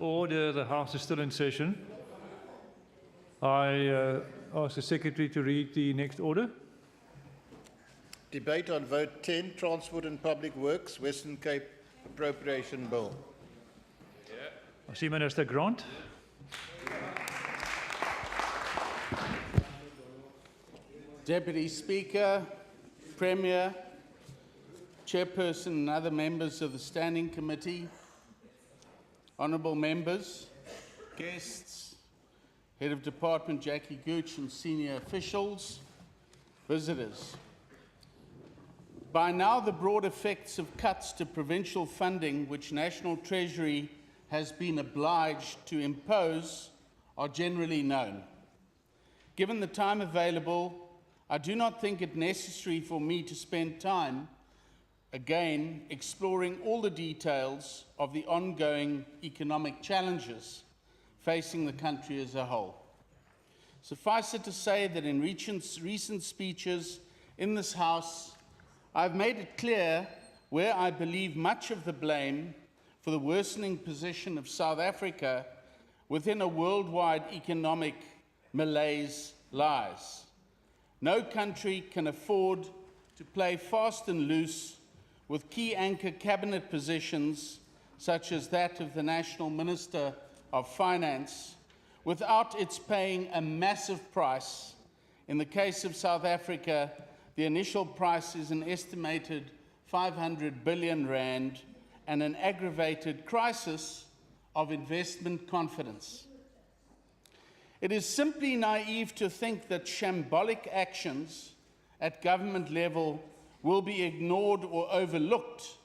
order. The House is still in session. I ask the Secretary to read the next order. Debate on Vote 10, Transport and Public Works, Western Cape Appropriation Bill. I see Minister Grant. Deputy Speaker, Premier, Chairperson and other members of the Standing Committee, honourable members, guests, Head of Department Jackie Gooch and senior officials, visitors. By now, the broad effects of cuts to provincial funding which National Treasury has been obliged to impose are generally known. Given the time available, I do not think it necessary for me to spend time again exploring all the details of the ongoing economic challenges facing the country as a whole. Suffice it to say that in recent speeches in this House, I've made it clear where I believe much of the blame for the worsening position of South Africa within a worldwide economic malaise lies. No country can afford to play fast and loose with key anchor cabinet positions such as that of the National Minister of Finance without its paying a massive price. In the case of South Africa, the initial price is an estimated 500 billion rand and an aggravated crisis of investment confidence. It is simply naive to think that shambolic actions at government level will be ignored or overlooked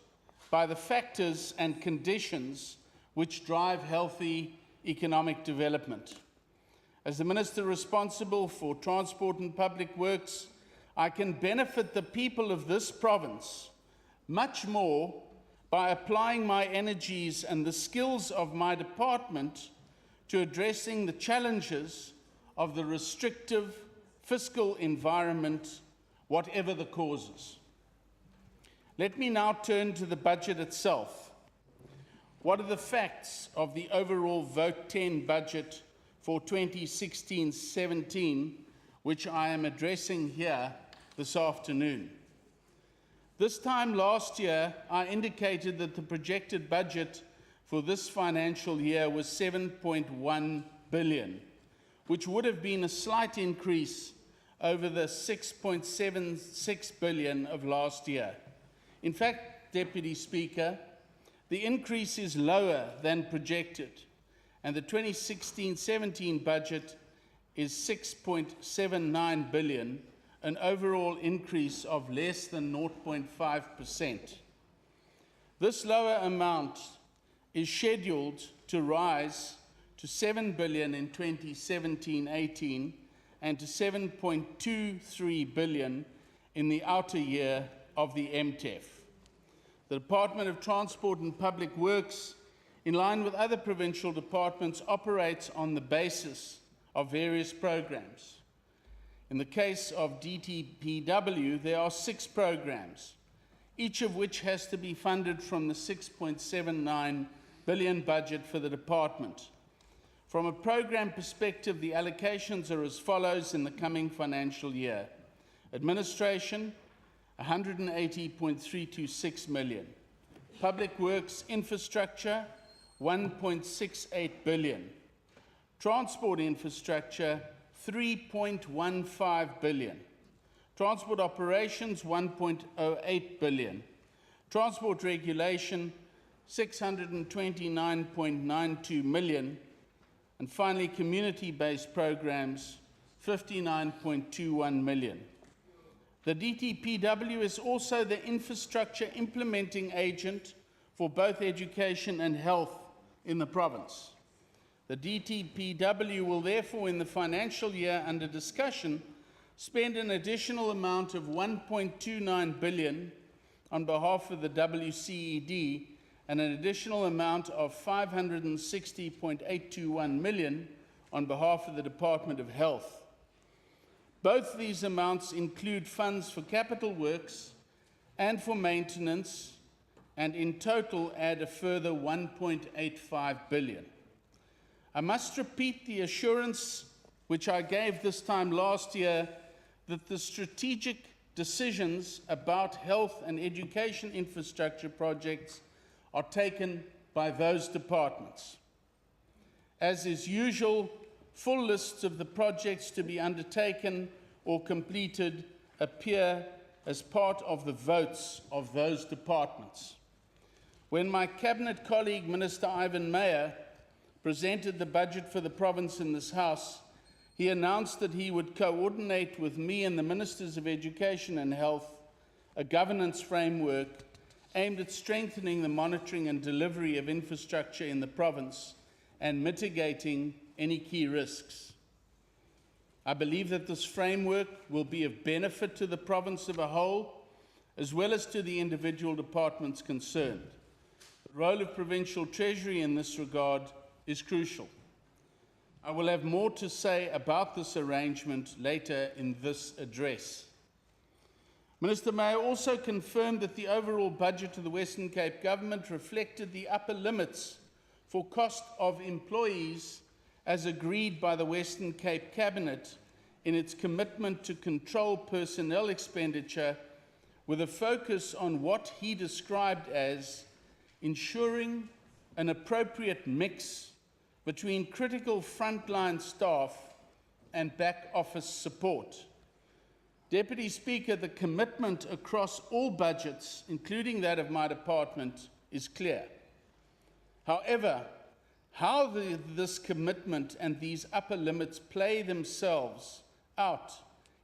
by the factors and conditions which drive healthy economic development. As the Minister responsible for Transport and Public Works, I can benefit the people of this province much more by applying my energies and the skills of my department to addressing the challenges of the restrictive fiscal environment, whatever the causes. Let me now turn to the budget itself. What are the facts of the overall Vote 10 budget for 2016-17, which I am addressing here this afternoon? This time last year, I indicated that the projected budget for this financial year was 7.1 billion, which would have been a slight increase over the 6.76 billion of last year. In fact, Deputy Speaker, the increase is lower than projected, and the 2016-17 budget is 6.79 billion, an overall increase of less than 0.5%. This lower amount is scheduled to rise to 7 billion in 2017-18 and to 7.23 billion in the outer year of the MTEF. The Department of Transport and Public Works, in line with other provincial departments, operates on the basis of various programs. In the case of DTPW, there are 6 programs, each of which has to be funded from the 6.79 billion budget for the department. From a program perspective, the allocations are as follows in the coming financial year. Administration, 180.326 million. Public Works Infrastructure, 1.68 billion. Transport Infrastructure, 3.15 billion. Transport Operations, 1.08 billion. Transport Regulation, 629.92 million. And finally, community-based programs, 59.21 million. The DTPW is also the infrastructure implementing agent for both education and health in the province. The DTPW will therefore, in the financial year under discussion, spend an additional amount of 1.29 billion on behalf of the WCED and an additional amount of 560.821 million on behalf of the Department of Health. Both these amounts include funds for capital works and for maintenance, and in total add a further 1.85 billion. I must repeat the assurance which I gave this time last year that the strategic decisions about health and education infrastructure projects are taken by those departments. As is usual, full lists of the projects to be undertaken or completed appear as part of the votes of those departments. When my cabinet colleague, Minister Ivan Meyer, presented the budget for the province in this House, he announced that he would coordinate with me and the Ministers of Education and Health a governance framework aimed at strengthening the monitoring and delivery of infrastructure in the province and mitigating any key risks. I believe that this framework will be of benefit to the province of a whole, as well as to the individual departments concerned. The role of Provincial Treasury in this regard is crucial. I will have more to say about this arrangement later in this address. Minister Mayor also confirmed that the overall budget of the Western Cape Government reflected the upper limits for cost of employees as agreed by the Western Cape Cabinet in its commitment to control personnel expenditure with a focus on what he described as ensuring an appropriate mix between critical frontline staff and back office support. Deputy Speaker, the commitment across all budgets, including that of my department, is clear. However, how this commitment and these upper limits play themselves out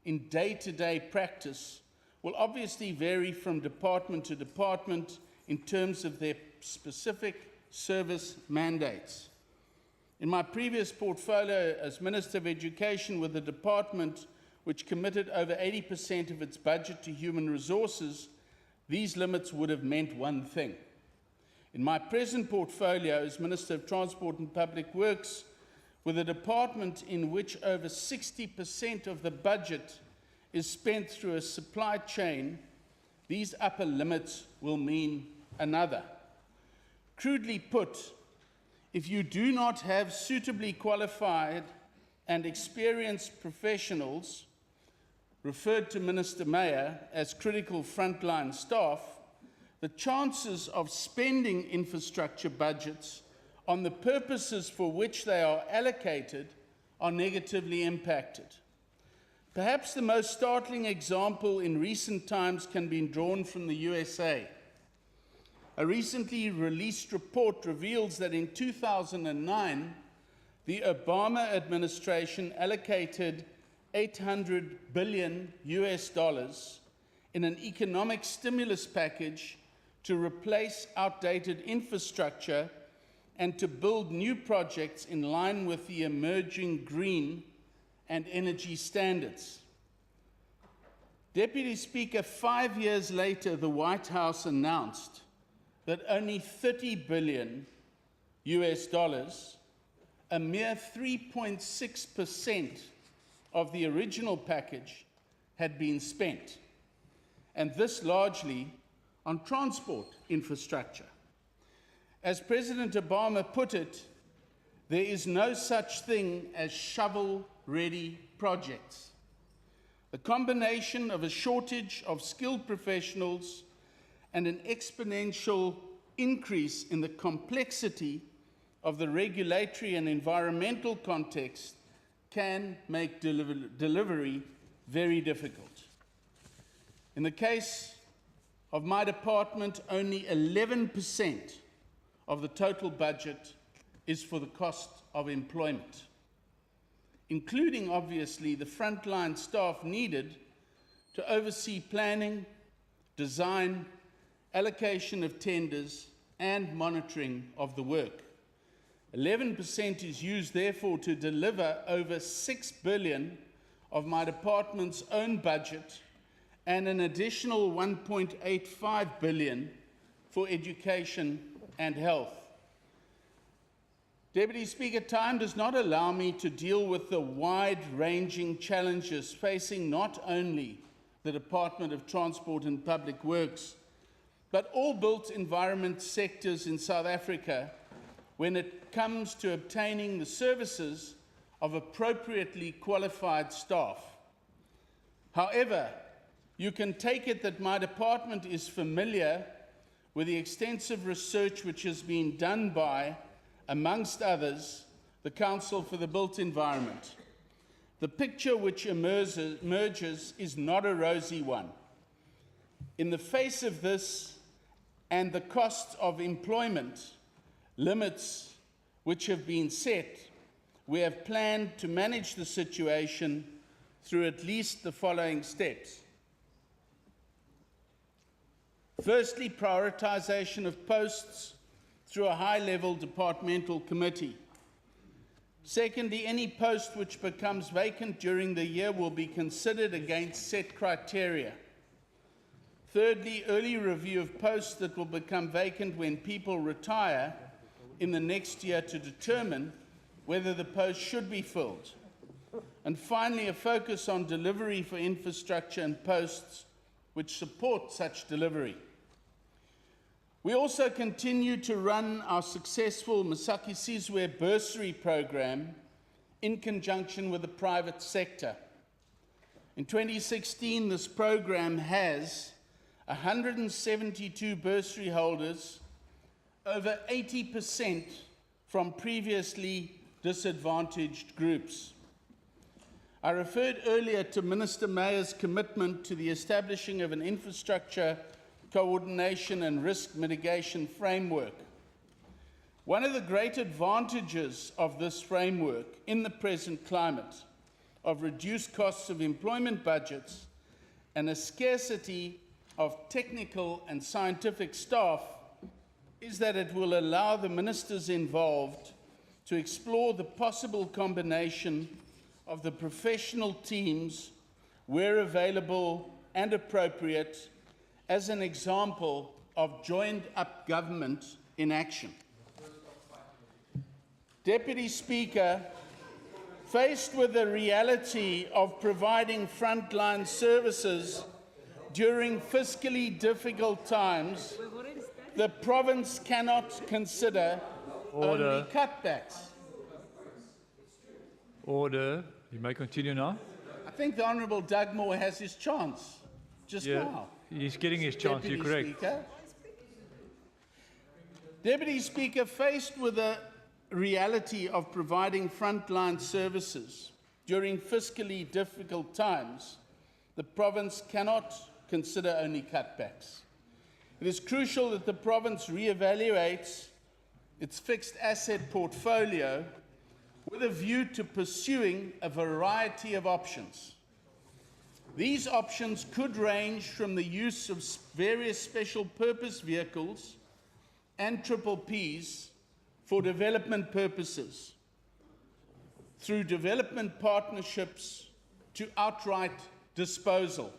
in day-to-day practice will obviously vary from department to department in terms of their specific service mandates. In my previous portfolio as Minister of Education with a department which committed over 80% of its budget to human resources, these limits would have meant one thing. In my present portfolio as Minister of Transport and Public Works, with a department in which over 60% of the budget is spent through a supply chain, these upper limits will mean another. Crudely put, if you do not have suitably qualified and experienced professionals, referred to Minister Mayer as critical frontline staff, the chances of spending infrastructure budgets on the purposes for which they are allocated are negatively impacted. Perhaps the most startling example in recent times can be drawn from the USA. A recently released report reveals that in 2009, the Obama administration allocated $800 billion in an economic stimulus package to replace outdated infrastructure and to build new projects in line with the emerging green and energy standards. Deputy Speaker, 5 years later, the White House announced that only $30 billion, a mere 3.6% of the original package, had been spent, and this largely on transport infrastructure. As President Obama put it, there is no such thing as shovel-ready projects. The combination of a shortage of skilled professionals and an exponential increase in the complexity of the regulatory and environmental context can make delivery very difficult. In the case of my department, only 11% of the total budget is for the cost of employment, including, obviously, the frontline staff needed to oversee planning, design, allocation of tenders, and monitoring of the work. 11% is used, therefore, to deliver over $6 billion of my department's own budget and an additional $1.85 billion for education and health. Deputy Speaker, time does not allow me to deal with the wide-ranging challenges facing not only the Department of Transport and Public Works, but all built environment sectors in South Africa, when it comes to obtaining the services of appropriately qualified staff. However, you can take it that my department is familiar with the extensive research which has been done by, amongst others, the Council for the Built Environment. The picture which emerges is not a rosy one. In the face of this and the costs of employment limits which have been set, we have planned to manage the situation through at least the following steps. Firstly, prioritization of posts through a high-level departmental committee. Secondly, any post which becomes vacant during the year will be considered against set criteria. Thirdly, early review of posts that will become vacant when people retire in the next year to determine whether the post should be filled. And finally, a focus on delivery for infrastructure and posts which support such delivery. We also continue to run our successful Masaki Sizwe bursary program in conjunction with the private sector. In 2016, this program has 172 bursary holders, over 80% from previously disadvantaged groups. I referred earlier to Minister Mayer's commitment to the establishing of an infrastructure coordination and risk mitigation framework. One of the great advantages of this framework in the present climate of reduced costs of employment budgets and a scarcity of technical and scientific staff is that it will allow the ministers involved to explore the possible combination of the professional teams where available and appropriate as an example of joined-up government in action. Deputy Speaker, faced with the reality of providing frontline services during fiscally difficult times, the province cannot consider only cutbacks. Order. You may continue now. I think the Honourable Doug Moore has his chance just now. He's getting his chance, you're correct. Speaker. Deputy Speaker, faced with the reality of providing frontline services during fiscally difficult times, the province cannot consider only cutbacks. It is crucial that the province reevaluates its fixed asset portfolio with a view to pursuing a variety of options. These options could range from the use of various special purpose vehicles and PPPs for development purposes, through development partnerships to outright disposal.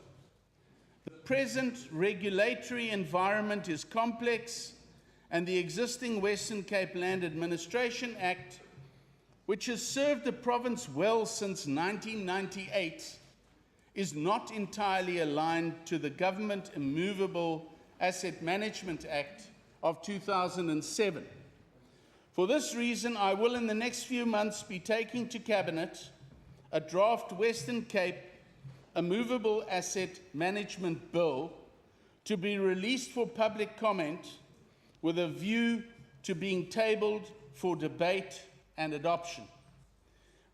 The present regulatory environment is complex, and the existing Western Cape Land Administration Act, which has served the province well since 1998, is not entirely aligned to the Government Immovable Asset Management Act of 2007. For this reason, I will in the next few months be taking to Cabinet a draft Western Cape Immovable Asset Management Bill to be released for public comment with a view to being tabled for debate and adoption.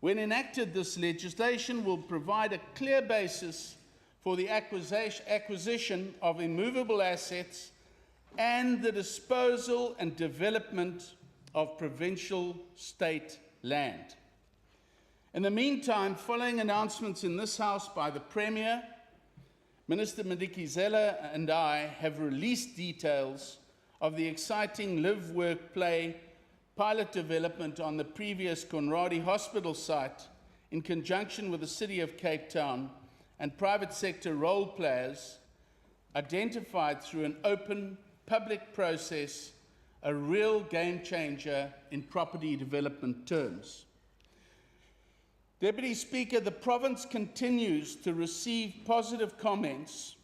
When enacted, this legislation will provide a clear basis for the acquisition of immovable assets and the disposal and development of provincial state land. In the meantime, following announcements in this House by the Premier, Minister Madikizela and I have released details of the exciting Live, Work, Play pilot development on the previous Conradi Hospital site in conjunction with the City of Cape Town and private sector role players, identified through an open public process, a real game changer in property development terms. Deputy Speaker, the province continues to receive positive comments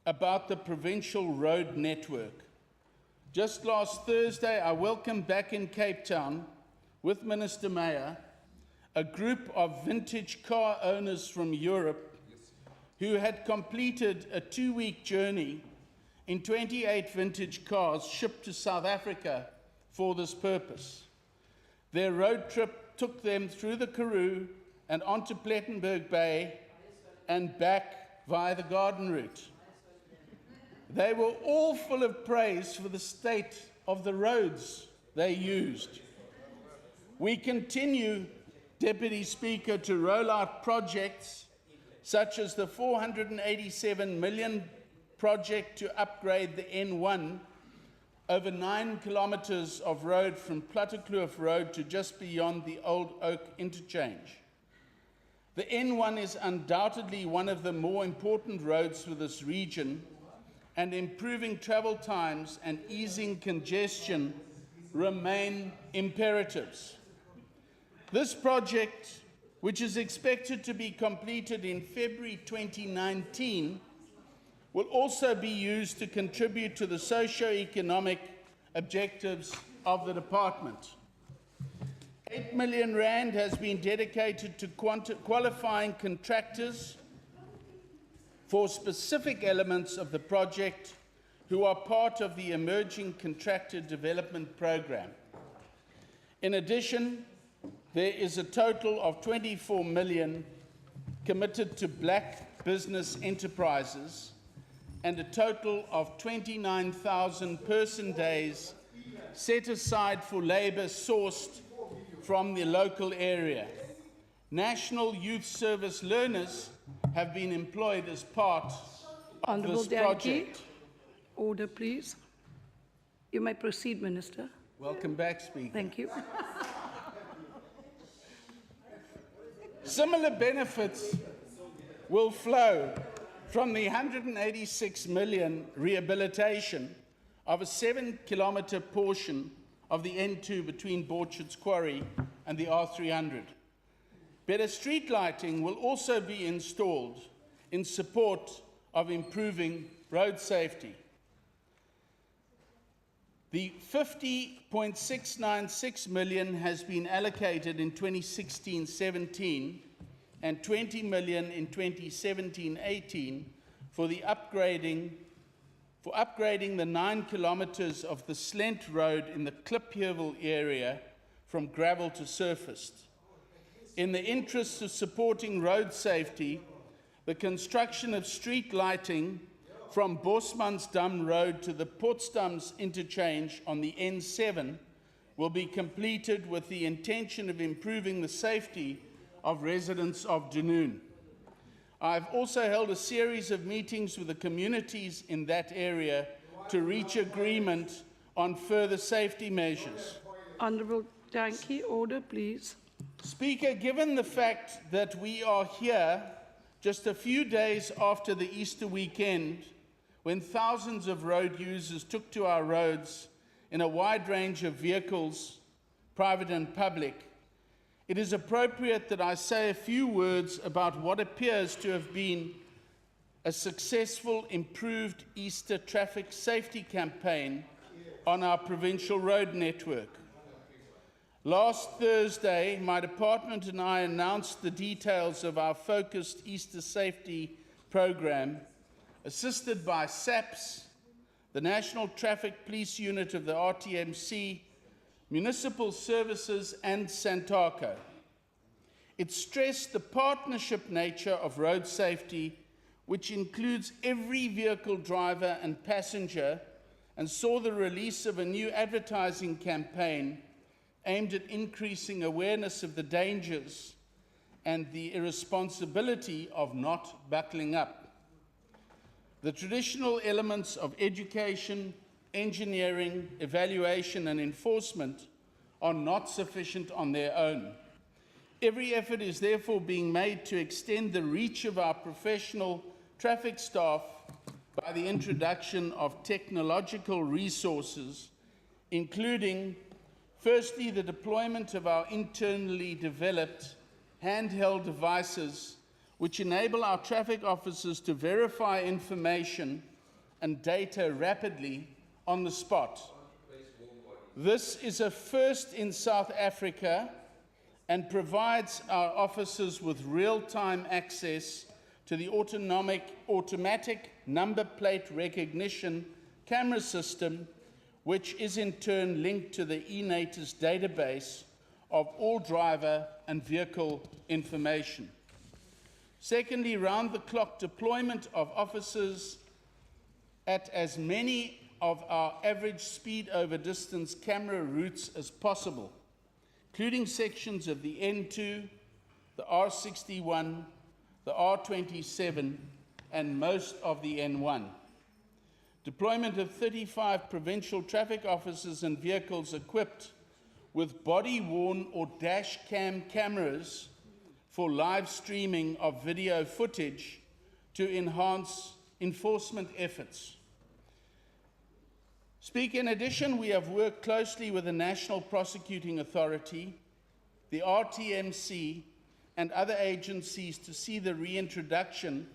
about the provincial road network, Just last Thursday, I welcomed back in Cape Town, with Minister Mayer, a group of vintage car owners from Europe who had completed a 2-week journey in 28 vintage cars shipped to South Africa for this purpose. Their road trip took them through the Karoo and onto Plettenberg Bay and back via the Garden Route. They were all full of praise for the state of the roads they used. We continue, Deputy Speaker, to roll out projects such as the 487 million project to upgrade the N1 over 9 kilometers of road from Plattekloof Road to just beyond the Old Oak interchange. The N1 is undoubtedly one of the more important roads for this region, and improving travel times and easing congestion remain imperatives. This project, which is expected to be completed in February 2019, will also be used to contribute to the socio-economic objectives of the department. 8 million rand has been dedicated to qualifying contractors for specific elements of the project who are part of the Emerging Contractor Development Program. In addition, there is a total of 24 million committed to black business enterprises and a total of 29,000 person days set aside for labour sourced from the local area. National Youth Service learners have been employed as part of this project. Order, please. You may proceed, Minister. Welcome back, Speaker. Thank you. Similar benefits will flow from the 186 million rehabilitation of a 7-kilometre portion of the N2 between Borchards Quarry and the R300. Better street lighting will also be installed in support of improving road safety. The 50.696 million has been allocated in 2016-17 and 20 million in 2017-18 for upgrading the 9 kilometres of the Slent Road in the Klipheuwel area from gravel to surfaced. In the interest of supporting road safety, the construction of street lighting from Bosmansdam Road to the Potsdams interchange on the N7 will be completed with the intention of improving the safety of residents of Dunoon. I have also held a series of meetings with the communities in that area to reach agreement on further safety measures. Honourable Dankie, order, please. Speaker, given the fact that we are here just a few days after the Easter weekend, when thousands of road users took to our roads in a wide range of vehicles, private and public, it is appropriate that I say a few words about what appears to have been a successful, improved Easter traffic safety campaign on our provincial road network. Last Thursday, my department and I announced the details of our focused Easter safety program, assisted by SAPS, the National Traffic Police Unit of the RTMC, Municipal Services and Santaco. It stressed the partnership nature of road safety, which includes every vehicle driver and passenger, and saw the release of a new advertising campaign aimed at increasing awareness of the dangers and the irresponsibility of not buckling up. The traditional elements of education, engineering, evaluation, and enforcement are not sufficient on their own. Every effort is therefore being made to extend the reach of our professional traffic staff by the introduction of technological resources, including, firstly, the deployment of our internally developed handheld devices which enable our traffic officers to verify information and data rapidly on the spot. This is a first in South Africa and provides our officers with real-time access to the automatic number plate recognition camera system, which is in turn linked to the eNatus database of all driver and vehicle information. Secondly, round-the-clock deployment of officers at as many of our average speed over distance camera routes as possible, including sections of the N2, the R61, the R27, and most of the N1. Deployment of 35 provincial traffic officers and vehicles equipped with body-worn or dash cam cameras for live streaming of video footage to enhance enforcement efforts. Speaker, in addition, we have worked closely with the National Prosecuting Authority, the RTMC, and other agencies to see the reintroduction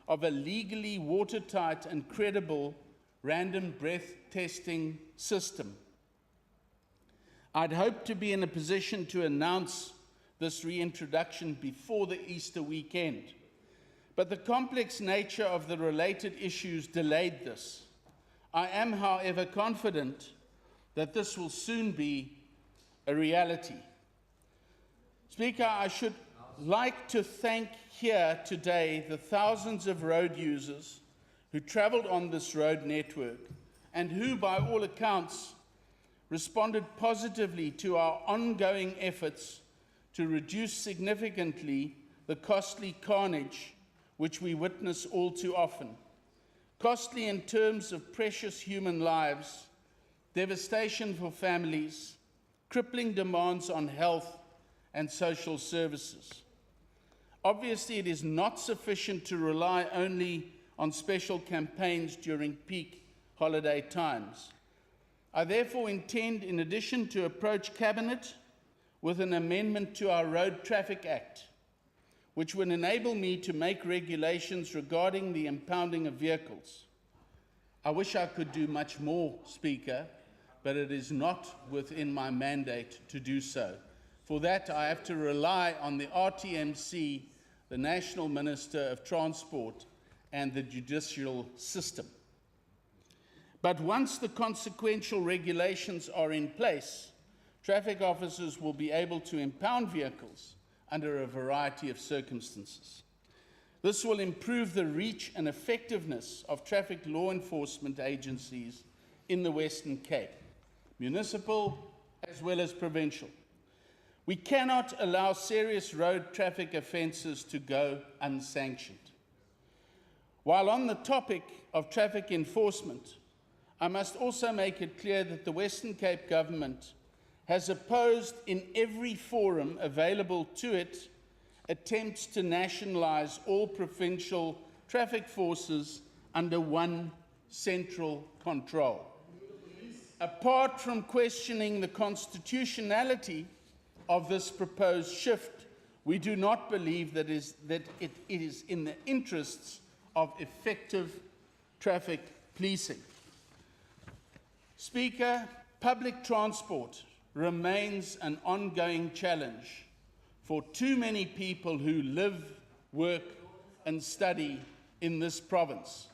of a legally watertight and credible random breath testing system. I'd hoped to be in a position to announce this reintroduction before the Easter weekend, but the complex nature of the related issues delayed this. I am, however, confident that this will soon be a reality. Speaker, I should like to thank here today the thousands of road users who travelled on this road network and who, by all accounts, responded positively to our ongoing efforts to reduce significantly the costly carnage which we witness all too often. Costly in terms of precious human lives, devastation for families, crippling demands on health and social services. Obviously, it is not sufficient to rely only on special campaigns during peak holiday times. I therefore intend, in addition, to approach Cabinet with an amendment to our Road Traffic Act, which would enable me to make regulations regarding the impounding of vehicles. I wish I could do much more, Speaker, but it is not within my mandate to do so. For that, I have to rely on the RTMC, the National Minister of Transport, and the judicial system. But once the consequential regulations are in place, traffic officers will be able to impound vehicles under a variety of circumstances. This will improve the reach and effectiveness of traffic law enforcement agencies in the Western Cape, municipal as well as provincial. We cannot allow serious road traffic offences to go unsanctioned. While on the topic of traffic enforcement, I must also make it clear that the Western Cape government has opposed in every forum available to it attempts to nationalise all provincial traffic forces under one central control. Apart from questioning the constitutionality of this proposed shift, we do not believe that it is in the interests of effective traffic policing. Speaker, public transport remains an ongoing challenge for too many people who live, work, and study in this province.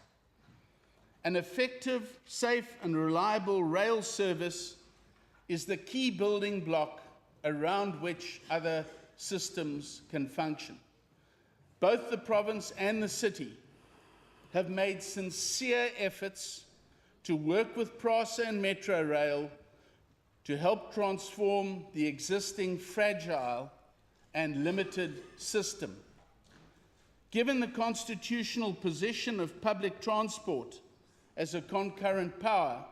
An effective, safe, and reliable rail service is the key building block around which other systems can function. Both the province and the city have made sincere efforts to work with PRASA and Metro Rail to help transform the existing fragile and limited system. Given the constitutional position of public transport as a concurrent power,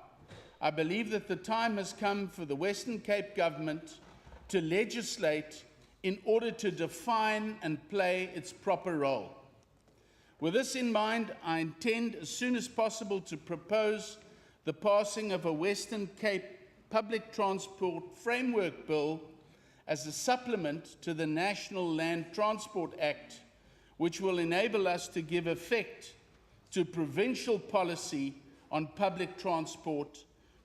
I believe that the time has come for the Western Cape government to legislate in order to define and play its proper role. With this in mind, I intend as soon as possible to propose the passing of a Western Cape Public Transport Framework Bill as a supplement to the National Land Transport Act, which will enable us to give effect to provincial policy on public transport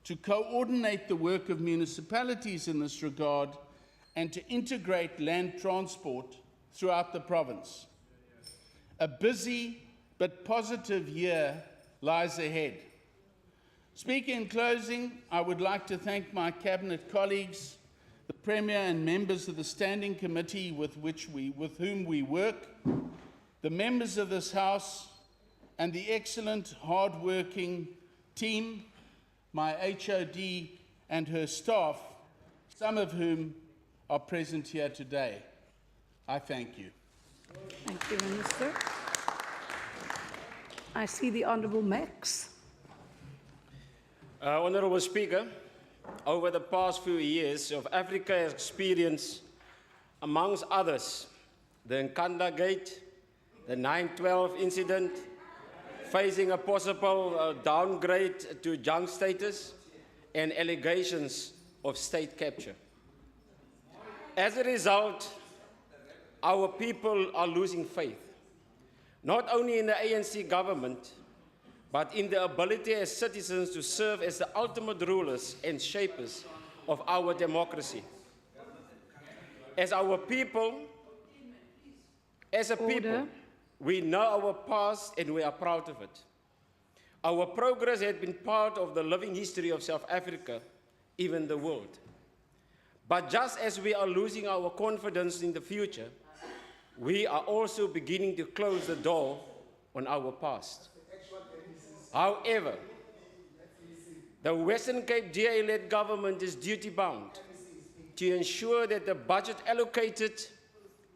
to coordinate the work of municipalities in this regard, and to integrate land transport throughout the province. A busy but positive year lies ahead. Speaking in closing, I would like to thank my Cabinet colleagues, the Premier and members of the Standing Committee with whom we work, the members of this House, and the excellent, hard-working team, my HOD and her staff, some of whom are present here today. I thank you. Thank you, Minister. I see the Honourable Max. Honourable Speaker, over the past few years, South Africa has experienced, amongst others, the Nkanda Gate, the 9/12 incident, facing a possible downgrade to junk status, and allegations of state capture. As a result, our people are losing faith, not only in the ANC government, but in the ability as citizens to serve as the ultimate rulers and shapers of our democracy. As a people, Order. we know our past and we are proud of it. Our progress has been part of the living history of South Africa, even the world. But just as we are losing our confidence in the future, we are also beginning to close the door on our past. However, the Western Cape DA-led government is duty-bound to ensure that the budget allocated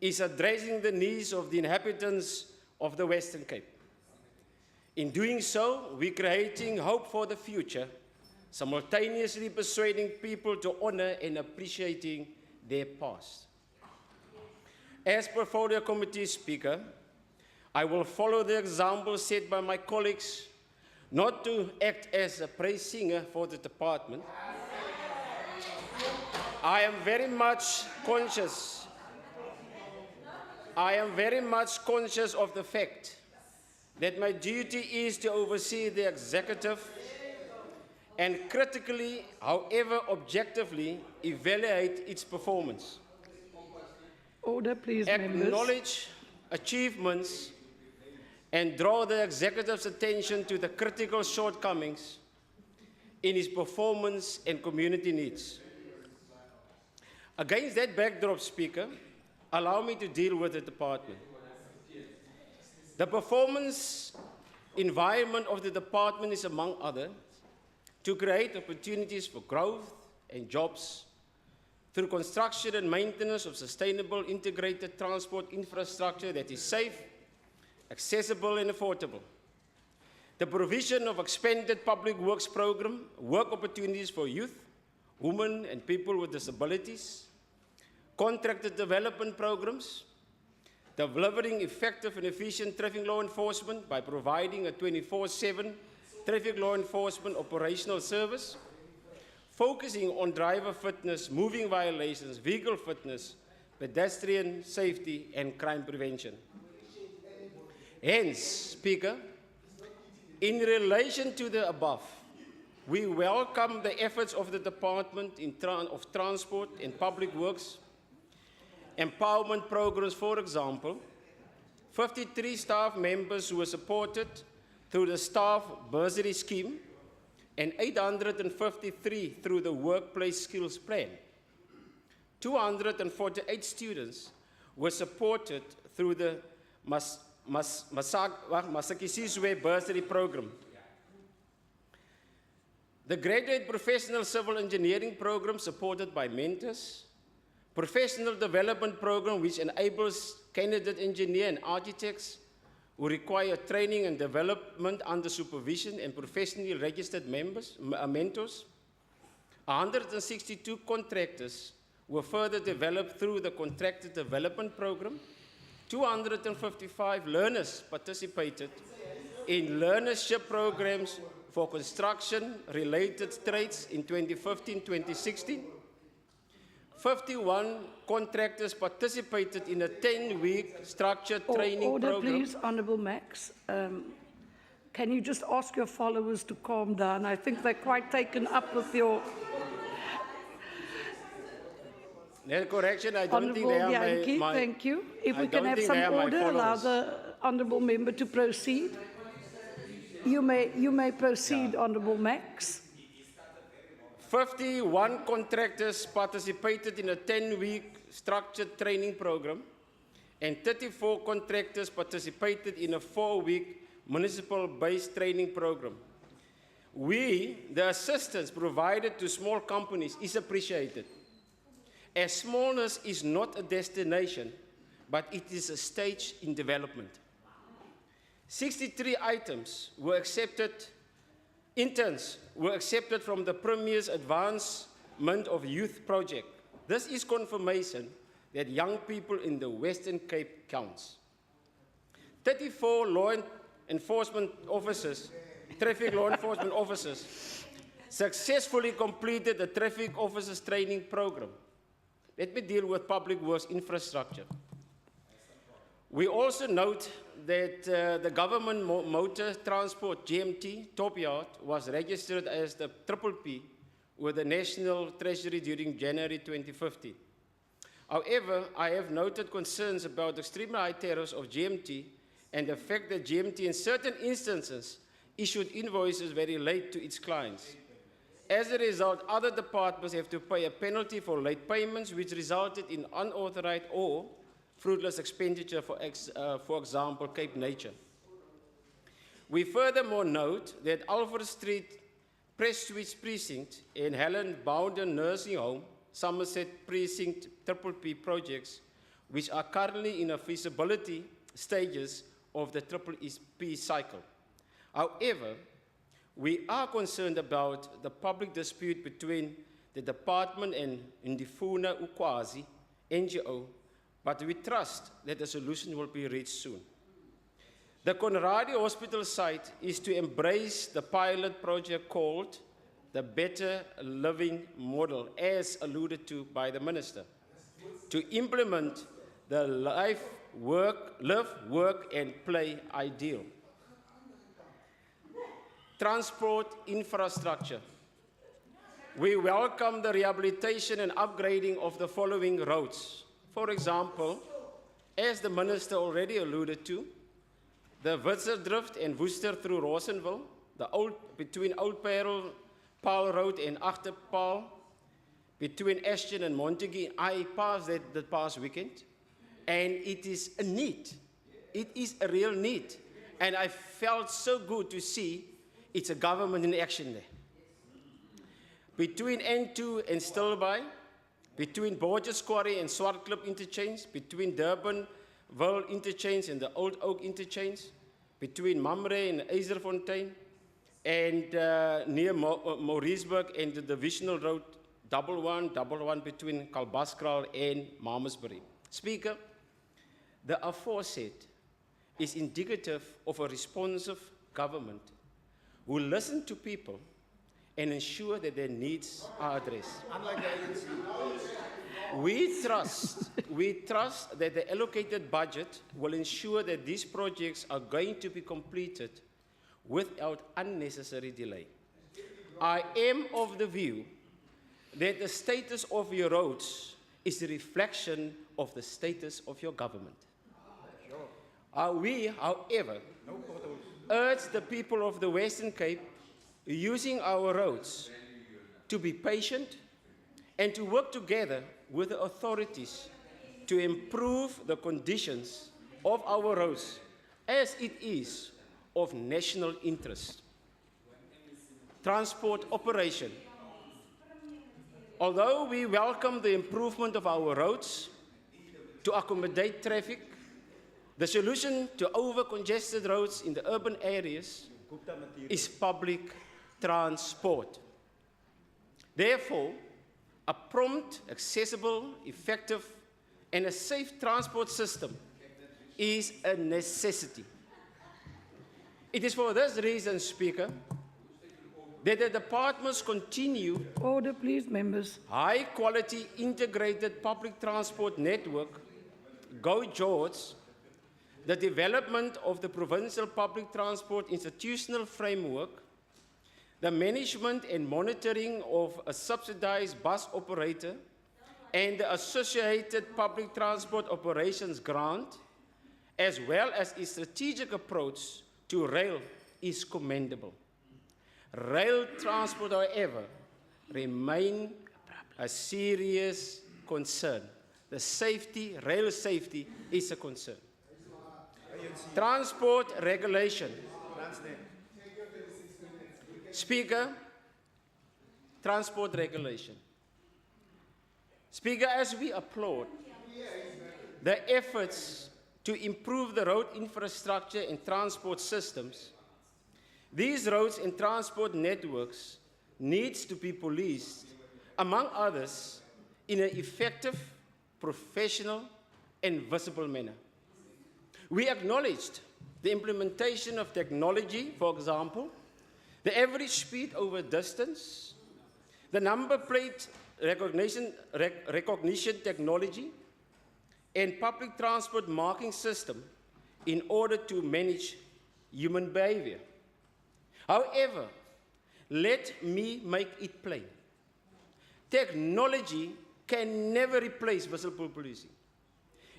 is addressing the needs of the inhabitants of the Western Cape. In doing so, we're creating hope for the future, simultaneously persuading people to honor and appreciating their past. As Portfolio Committee Speaker, I will follow the example set by my colleagues, not to act as a praise singer for the department. I am very much conscious of the fact that my duty is to oversee the executive and critically, however objectively, evaluate its performance. Order, please, members. Acknowledge achievements and draw the executive's attention to the critical shortcomings in its performance and community needs. Against that backdrop, Speaker, allow me to deal with the department. The performance environment of the department is, among others, to create opportunities for growth and jobs through construction and maintenance of sustainable integrated transport infrastructure that is safe, accessible and affordable. The provision of expanded public works program, work opportunities for youth, women and people with disabilities, contracted development programs, delivering effective and efficient traffic law enforcement by providing a 24/7 traffic law enforcement operational service, focusing on driver fitness, moving violations, vehicle fitness, pedestrian safety and crime prevention. Hence, Speaker, in relation to the above, we welcome the efforts of the Department of Transport and Public Works, empowerment programs, for example, 53 staff members who were supported through the staff bursary scheme and 853 through the workplace skills plan. 248 students were supported through the Masakisizwe bursary program. The graduate professional civil engineering program supported by mentors, professional development program which enables candidate engineer and architects who require training and development under supervision and professionally registered mentors. 162 contractors were further developed through the contracted development program. 255 learners participated in learnership programs for construction-related trades in 2015-2016. 51 contractors participated in a 10-week structured training Order, program. please, Honourable Max. Can you just ask your followers to calm down? I think they're quite taken up with your Net correction, I don't think Honourable they are Yankee. my... Thank you. If I we can don't have think some they are my order, allow followers. the honourable member to proceed. You may proceed, Honourable Max. 51 contractors participated in a 10-week structured training program, and 34 contractors participated in a 4-week municipal-based training program. The assistance provided to small companies is appreciated, as smallness is not a destination, but it is a stage in development. 63 interns were accepted from the Premier's Advancement of Youth project. This is confirmation that young people in the Western Cape counts. 34 traffic law enforcement officers successfully completed the traffic officers training program. Let me deal with public works infrastructure. We also note that the government motor transport GMT top yard was registered as the PPP with the National Treasury during January 2015. However, I have noted concerns about the extremely high tariffs of GMT and the fact that GMT in certain instances issued invoices very late to its clients. As a result, other departments have to pay a penalty for late payments, which resulted in unauthorized or fruitless expenditure, for example, Cape Nature. We furthermore note that Alfred Street Prestwich Precinct and Helen Bowden Nursing Home, Somerset Precinct PPP projects, which are currently in a feasibility stages of the PPP cycle. However, we are concerned about the public dispute between the department and Ndifuna Ukwazi, NGO, but we trust that a solution will be reached soon. The Conradi Hospital site is to embrace the pilot project called the Better Living Model, as alluded to by the Minister, to implement the live, work, and play ideal. Transport infrastructure. We welcome the rehabilitation and upgrading of the following roads. For example, as the Minister already alluded to, the Witzerdrift and Worcester through Rawsonville, between Old Paarl Road and Achterpaal, between Ashton and Montague. I passed that the past weekend, and it is a need. It is a real need. And I felt so good to see it's a government in action there. Between N2 and Stilbaai, between Borges Quarry and Swartklip interchange, between Durbanville interchange and the Old Oak interchange, between Mamre and Eiserfontein, and near Mauriceburg and the Divisional Road 111 between Kalbaskral and Malmesbury. Speaker, the aforesaid is indicative of a responsive government who listen to people and ensure that their needs are addressed. Unlike the ANC. We trust that the allocated budget will ensure that these projects are going to be completed without unnecessary delay. I am of the view that the status of your roads is a reflection of the status of your government. We, however, urge the people of the Western Cape using our roads to be patient and to work together with the authorities to improve the conditions of our roads as it is of national interest. Transport operation. Although we welcome the improvement of our roads to accommodate traffic, the solution to over-congested roads in the urban areas is public transport. Therefore, a prompt, accessible, effective, and a safe transport system is a necessity. It is for this reason, Speaker, that the departments continue Order, please, members. high-quality integrated public transport network, Go George, the development of the provincial public transport institutional framework, the management and monitoring of a subsidized bus operator, and the associated public transport operations grant, as well as its strategic approach to rail, is commendable. Rail transport, however, remains a serious concern. The safety, rail safety, is a concern. Transport regulation. Speaker, transport regulation. Speaker, as we applaud the efforts to improve the road infrastructure and transport systems, these roads and transport networks needs to be policed, among others, in an effective, professional, and visible manner. We acknowledged the implementation of technology, for example, the average speed over distance, the number plate recognition technology, and public transport marking system in order to manage human behavior. However, let me make it plain. Technology can never replace visible policing.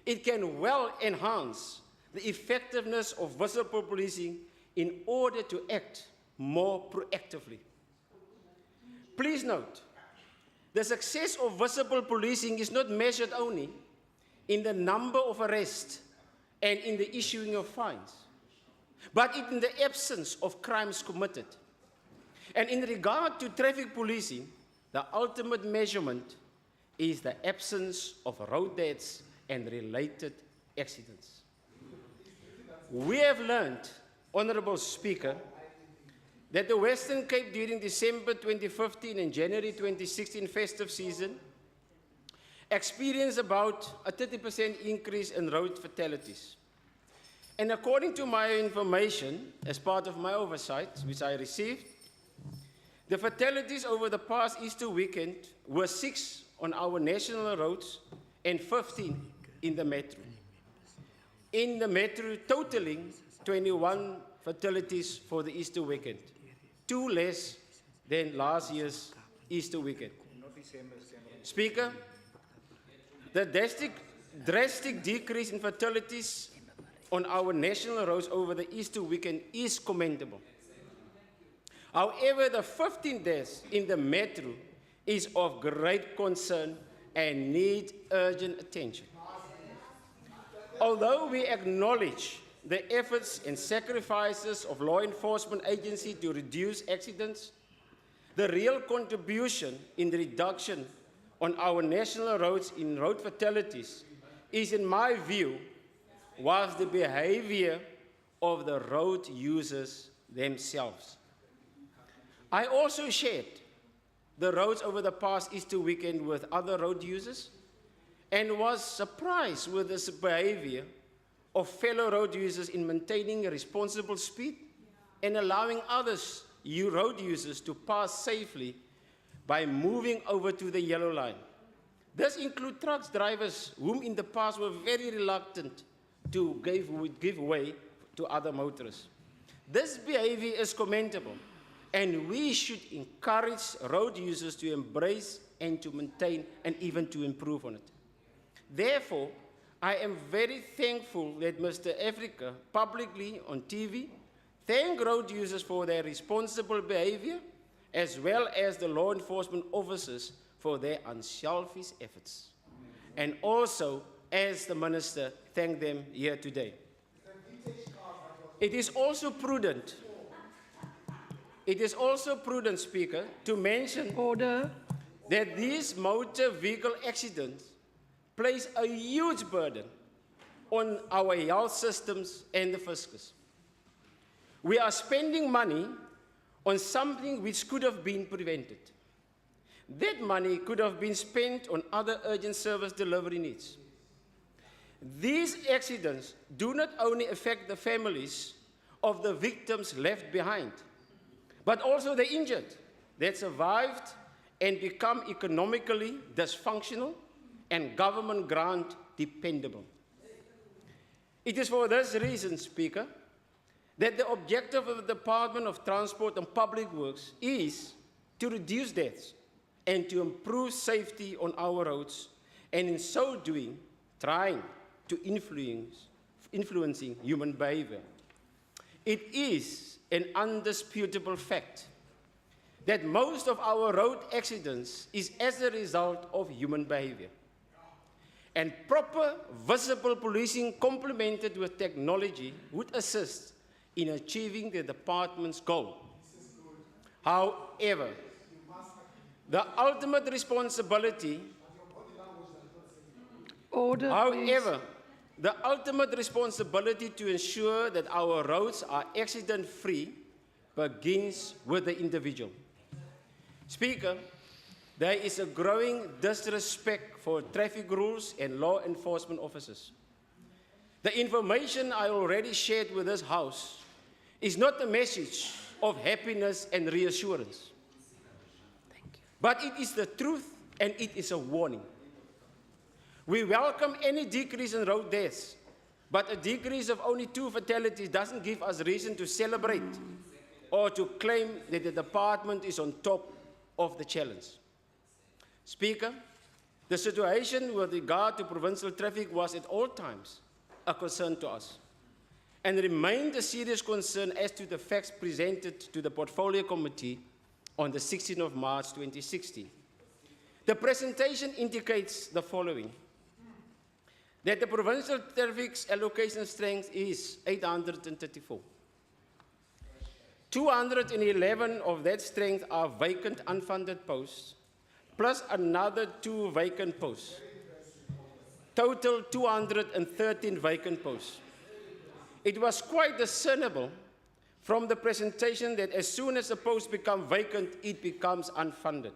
It can well enhance the effectiveness of visible policing in order to act more proactively. Please note, the success of visible policing is not measured only in the number of arrests and in the issuing of fines, but in the absence of crimes committed. And in regard to traffic policing, the ultimate measurement is the absence of road deaths and related accidents. We have learned, Honourable Speaker, that the Western Cape during December 2015 and January 2016 festive season experienced about a 30% increase in road fatalities. And according to my information, as part of my oversight, which I received, the fatalities over the past Easter weekend were 6 on our national roads and 15 in the metro. In the metro, totaling 21 fatalities for the Easter weekend, 2 less than last year's Easter weekend. Speaker, the drastic decrease in fatalities on our national roads over the Easter weekend is commendable. However, the 15 deaths in the metro is of great concern and need urgent attention. Although we acknowledge the efforts and sacrifices of law enforcement agencies to reduce accidents, the real contribution in the reduction on our national roads in road fatalities is, in my view, was the behavior of the road users themselves. I also shared the roads over the past Easter weekend with other road users and was surprised with this behavior of fellow road users in maintaining a responsible speed and allowing others, road users, to pass safely by moving over to the yellow line. This includes truck drivers whom in the past were very reluctant to give way to other motorists. This behavior is commendable, and we should encourage road users to embrace and to maintain and even to improve on it. Therefore, I am very thankful that Mr. Africa publicly on TV thanked road users for their responsible behavior, as well as the law enforcement officers for their unselfish efforts. And also, as the Minister thanked them here today. It is also prudent, Speaker, to mention Order. that these motor vehicle accidents place a huge burden on our health systems and the fiscus. We are spending money on something which could have been prevented. That money could have been spent on other urgent service delivery needs. These accidents do not only affect the families of the victims left behind, but also the injured that survived and become economically dysfunctional and government grant dependable. It is for this reason, Speaker, that the objective of the Department of Transport and Public Works is to reduce deaths and to improve safety on our roads, and in so doing, trying to influencing human behavior. It is an undisputable fact that most of our road accidents is as a result of human behavior. And proper, visible policing complemented with technology would assist in achieving the department's goal. However, the ultimate responsibility Order, please. However, the ultimate responsibility to ensure that our roads are accident-free begins with the individual. Speaker, there is a growing disrespect for traffic rules and law enforcement officers. The information I already shared with this House is not a message of happiness and reassurance, but it is the truth and it is a warning. We welcome any decrease in road deaths, but a decrease of only 2 fatalities doesn't give us reason to celebrate or to claim that the department is on top of the challenge. Speaker, the situation with regard to provincial traffic was at all times a concern to us and remained a serious concern as to the facts presented to the Portfolio Committee on the 16th of March 2016. The presentation indicates the following: that the provincial traffic allocation strength is 834. 211 of that strength are vacant unfunded posts, plus another 2 vacant posts. Total 213 vacant posts. It was quite discernible from the presentation that as soon as a post becomes vacant, it becomes unfunded.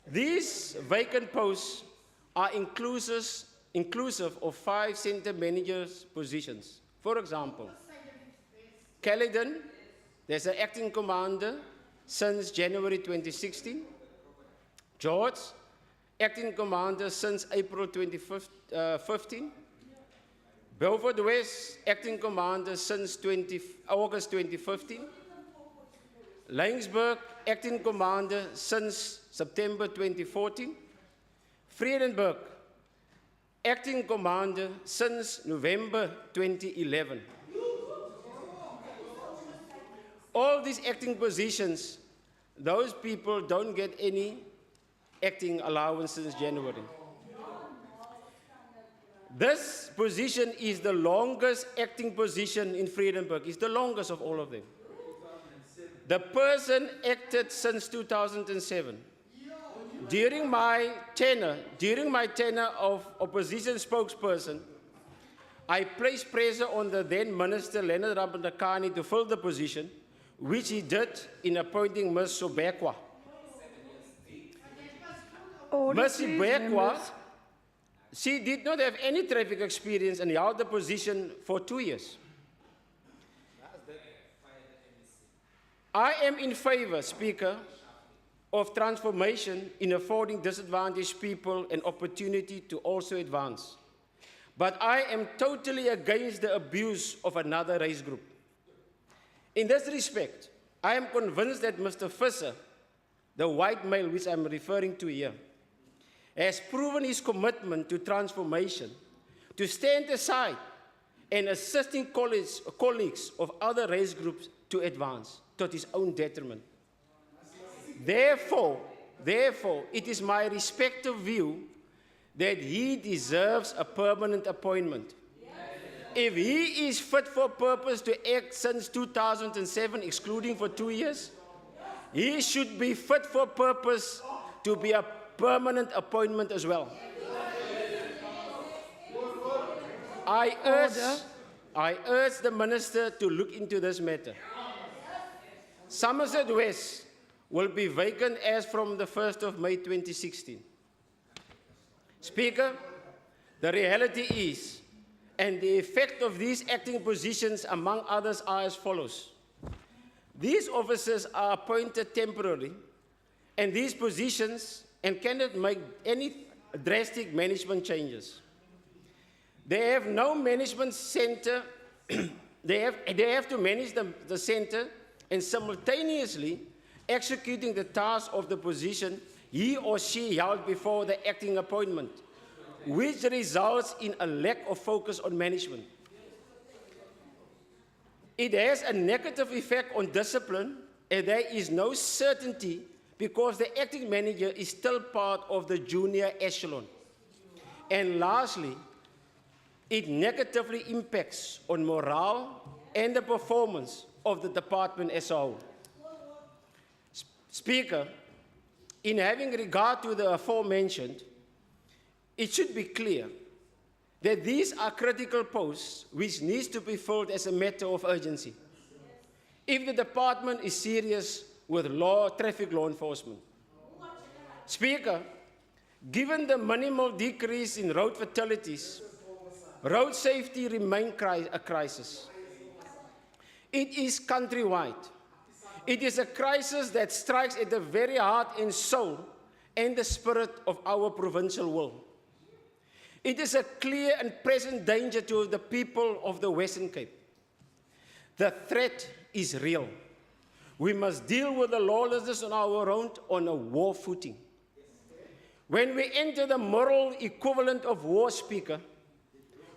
These vacant posts are inclusive of 5 center managers' positions. For example, Caledon, there's an acting commander since January 2016. George, acting commander since April 2015. Beaufort West, acting commander since August 2015. Laingsburg, acting commander since September 2014. Vredenburg, acting commander since November 2011. All these acting positions, those people don't get any acting allowance since January. This position is the longest acting position in Vredenburg. It's the longest of all of them. The person acted since 2007. During my tenure of opposition spokesperson, I placed pressure on the then Minister Leonard Rabandakani to fill the position, which he did in appointing Ms. Sobekwa. Order, Ms. please, Sobekwa, members. she did not have any traffic experience and held the position for 2 years. I am in favor, Speaker, of transformation in affording disadvantaged people an opportunity to also advance. But I am totally against the abuse of another race group. In this respect, I am convinced that Mr. Visser, the white male which I'm referring to here, has proven his commitment to transformation, to stand aside and assisting colleagues of other race groups to advance to his own detriment. Therefore, it is my respective view that he deserves a permanent appointment. If he is fit for purpose to act since 2007, excluding for 2 years, he should be fit for purpose to be a permanent appointment as well. I urge the minister to look into this matter. Somerset West will be vacant as from the 1st of May 2016. Speaker, the reality is, and the effect of these acting positions, among others, are as follows. These officers are appointed temporarily, and these positions, and cannot make any drastic management changes. They have no management center. they have to manage the center and simultaneously executing the task of the position he or she held before the acting appointment, which results in a lack of focus on management. It has a negative effect on discipline, and there is no certainty because the acting manager is still part of the junior echelon. And lastly, it negatively impacts on morale and the performance of the department as a whole. Speaker, in having regard to the aforementioned, it should be clear that these are critical posts which needs to be filled as a matter of urgency if the department is serious with traffic law enforcement. Speaker, given the minimal decrease in road fatalities, road safety remains a crisis. It is countrywide. It is a crisis that strikes at the very heart and soul and the spirit of our provincial will. It is a clear and present danger to the people of the Western Cape. The threat is real. We must deal with the lawlessness on our road on a war footing. When we enter the moral equivalent of war, Speaker,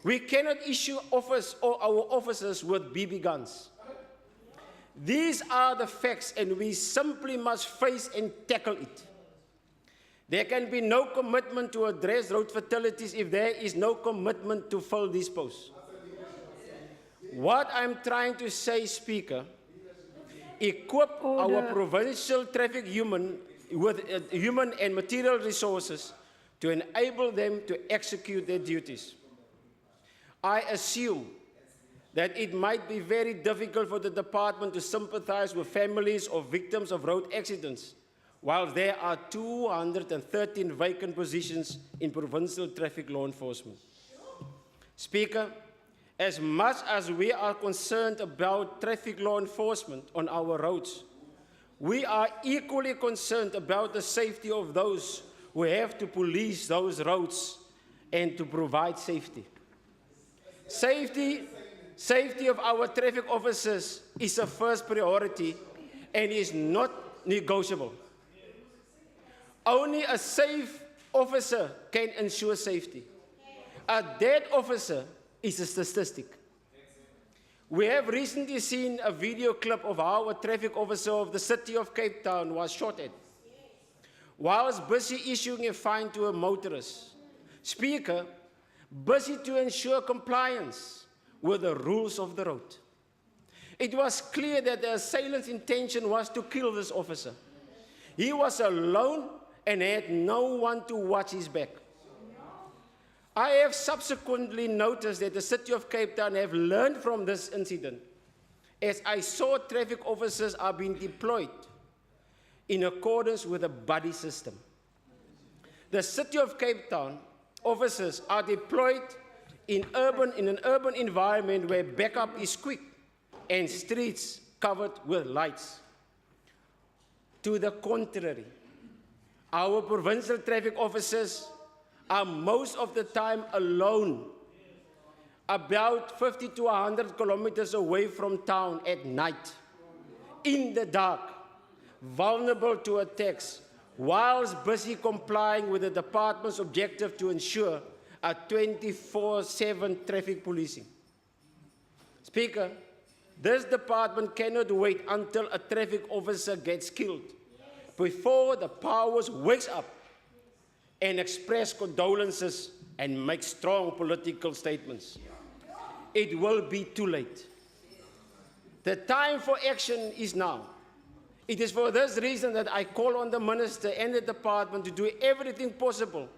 we cannot issue our officers with BB guns. These are the facts, and we simply must face and tackle it. There can be no commitment to address road fatalities if there is no commitment to fill these posts. What I'm trying to say, Speaker, equip our provincial traffic with human and material resources to enable them to execute their duties. I assume that it might be very difficult for the department to sympathize with families of victims of road accidents, while there are 213 vacant positions in provincial traffic law enforcement. Speaker, as much as we are concerned about traffic law enforcement on our roads, we are equally concerned about the safety of those who have to police those roads and to provide safety. Safety of our traffic officers is a first priority and is not negotiable. Only a safe officer can ensure safety. A dead officer is a statistic. We have recently seen a video clip of how a traffic officer of the city of Cape Town was shot at whilst busy issuing a fine to a motorist. Speaker, busy to ensure compliance with the rules of the road. It was clear that the assailant's intention was to kill this officer. He was alone and had no one to watch his back. I have subsequently noticed that the city of Cape Town have learned from this incident, as I saw traffic officers are being deployed in accordance with a buddy system. The city of Cape Town officers are deployed in an urban environment where backup is quick and streets covered with lights. To the contrary, our provincial traffic officers are most of the time alone, about 50 to 100 kilometers away from town at night, in the dark, vulnerable to attacks, whilst busy complying with the department's objective to ensure a 24/7 traffic policing. Speaker, this department cannot wait until a traffic officer gets killed before the powers wakes up and express condolences and make strong political statements. It will be too late. The time for action is now. It is for this reason that I call on the Minister and the Department to do everything possible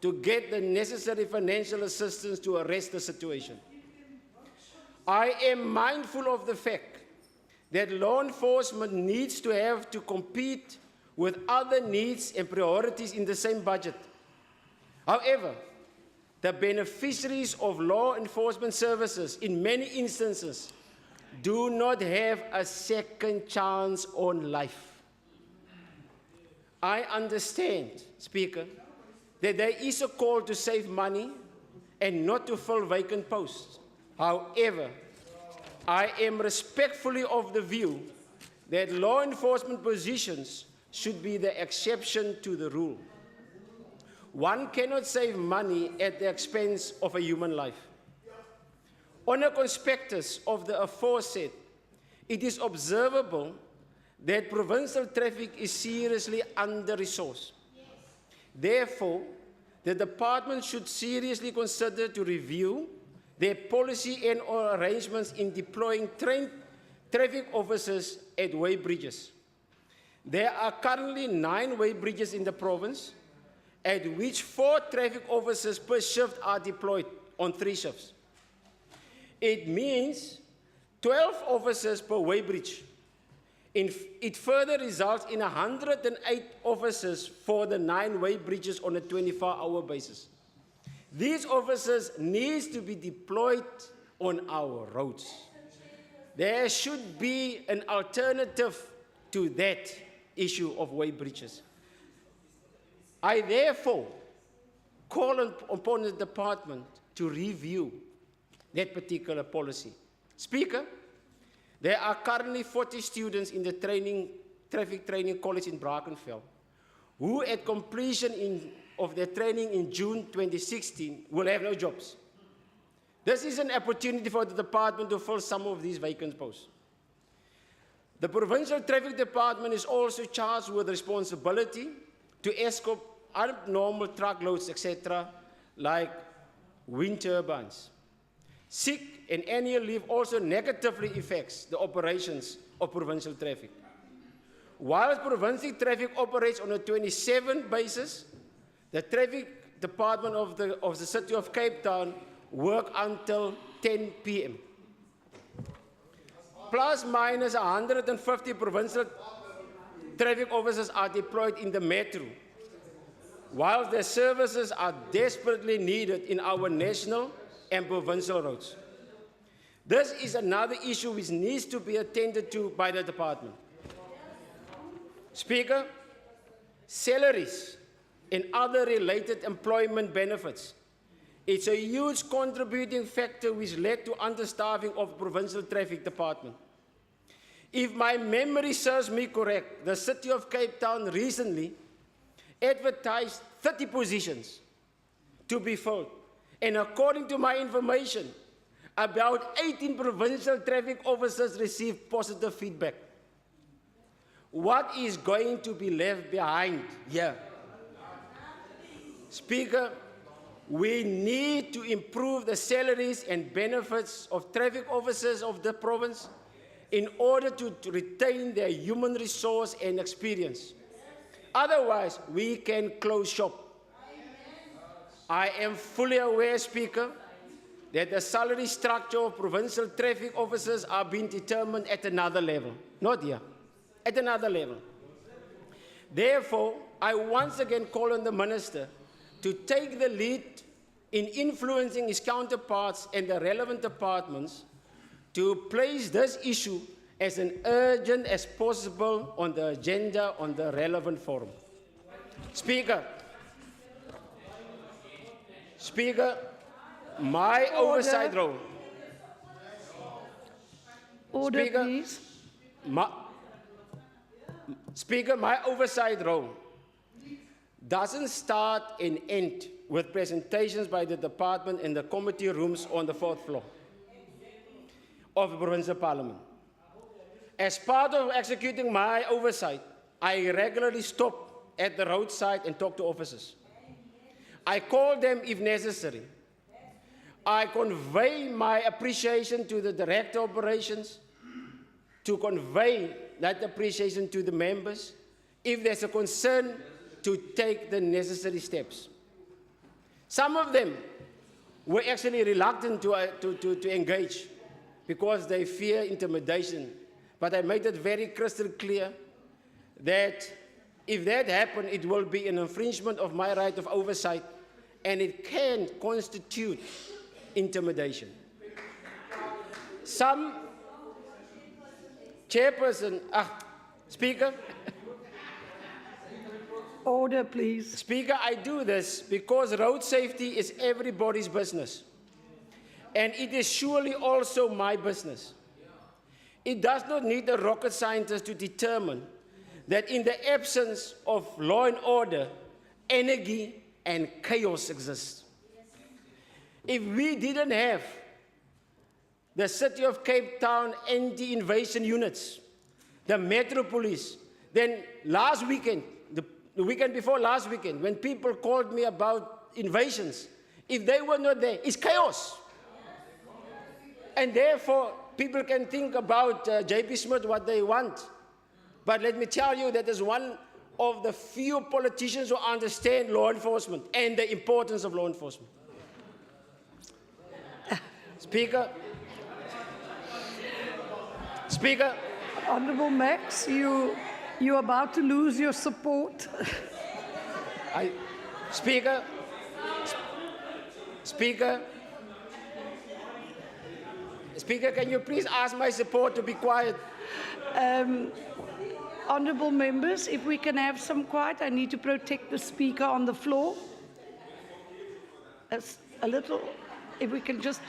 to get the necessary financial assistance to arrest the situation. I am mindful of the fact that law enforcement needs to have to compete with other needs and priorities in the same budget. However, the beneficiaries of law enforcement services in many instances do not have a second chance on life. I understand, Speaker, that there is a call to save money and not to fill vacant posts. However, I am respectfully of the view that law enforcement positions should be the exception to the rule. One cannot save money at the expense of a human life. On a conspectus of the aforesaid, it is observable that provincial traffic is seriously under-resourced. Therefore, the department should seriously consider to review their policy and or arrangements in deploying trained traffic officers at weighbridges. There are currently 9 weighbridges in the province, at which 4 traffic officers per shift are deployed on 3 shifts. It means 12 officers per weighbridge. It further results in 108 officers for the 9 weighbridges on a 24-hour basis. These officers need to be deployed on our roads. There should be an alternative to that issue of weighbridges. I therefore call upon the department to review that particular policy. Speaker, there are currently 40 students in the traffic training college in Brackenfell who at completion of their training in June 2016 will have no jobs. This is an opportunity for the department to fill some of these vacant posts. The Provincial Traffic Department is also charged with responsibility to escort abnormal truckloads, etc., like wind turbines. Sick and annual leave also negatively affects the operations of provincial traffic. While provincial traffic operates on a 27 basis, the traffic department of the city of Cape Town work until 10 p.m. Plus minus 150 provincial traffic officers are deployed in the metro, while their services are desperately needed in our national and provincial roads. This is another issue which needs to be attended to by the department. Speaker, salaries and other related employment benefits. It's a huge contributing factor which led to understaffing of the Provincial Traffic Department. If my memory serves me correct, the city of Cape Town recently advertised 30 positions to be filled. And according to my information, about 18 provincial traffic officers received positive feedback. What is going to be left behind here? Speaker, we need to improve the salaries and benefits of traffic officers of the province in order to retain their human resource and experience. Otherwise, we can close shop. I am fully aware, Speaker, that the salary structure of provincial traffic officers are being determined at another level. Not here, at another level. Therefore, I once again call on the Minister to take the lead in influencing his counterparts and the relevant departments to place this issue as an urgent as possible on the agenda on the relevant forum. Speaker, my oversight role. Order, Speaker, please. Speaker, my oversight role doesn't start and end with presentations by the department in the committee rooms on the 4th floor of the Provincial Parliament. As part of executing my oversight, I regularly stop at the roadside and talk to officers. I call them if necessary. I convey my appreciation to the Director of Operations, to convey that appreciation to the members, if there's a concern, to take the necessary steps. Some of them were actually reluctant to engage because they fear intimidation. But I made it very crystal clear that if that happened, it will be an infringement of my right of oversight, and it can constitute intimidation. Some chairperson, Speaker, Order, please. Speaker, I do this because road safety is everybody's business. And it is surely also my business. It does not need a rocket scientist to determine that in the absence of law and order, anarchy and chaos exist. If we didn't have the City of Cape Town anti-invasion units, the Metro Police, then last weekend, the weekend before last weekend, when people called me about invasions, if they were not there, it's chaos. And therefore, people can think about J.P. Smith what they want. But let me tell you that is one of the few politicians who understand law enforcement and the importance of law enforcement. Speaker. Honourable Max, you're about to lose your support. Speaker, can you please ask my support to be quiet? Honourable members, if we can have some quiet, I need to protect the speaker on the floor. A little, if we can just...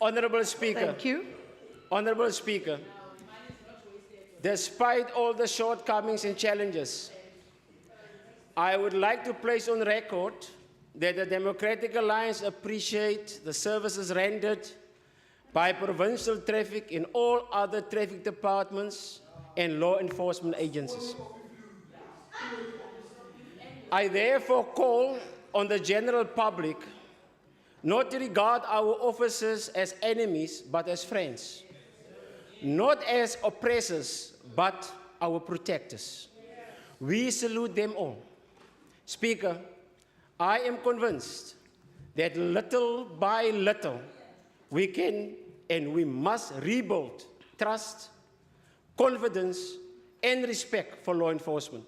Honourable Speaker. Thank you. Honourable Speaker, despite all the shortcomings and challenges, I would like to place on record that the Democratic Alliance appreciates the services rendered by Provincial Traffic in all other traffic departments and law enforcement agencies. I therefore call on the general public not to regard our officers as enemies, but as friends. Not as oppressors, but our protectors. We salute them all. Speaker, I am convinced that little by little, we can and we must rebuild trust, confidence, and respect for law enforcement.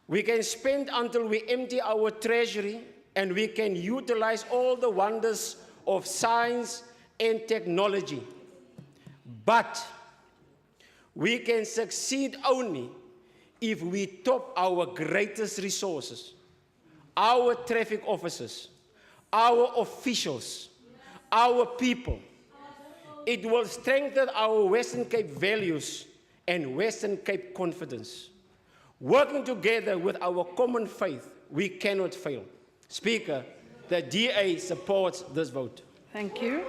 We can spend until we empty our treasury, and we can utilize all the wonders of science and technology. But we can succeed only if we top our greatest resources, our traffic officers, our officials, our people. It will strengthen our Western Cape values and Western Cape confidence. Working together with our common faith, we cannot fail. Speaker, the DA supports this vote. Thank you.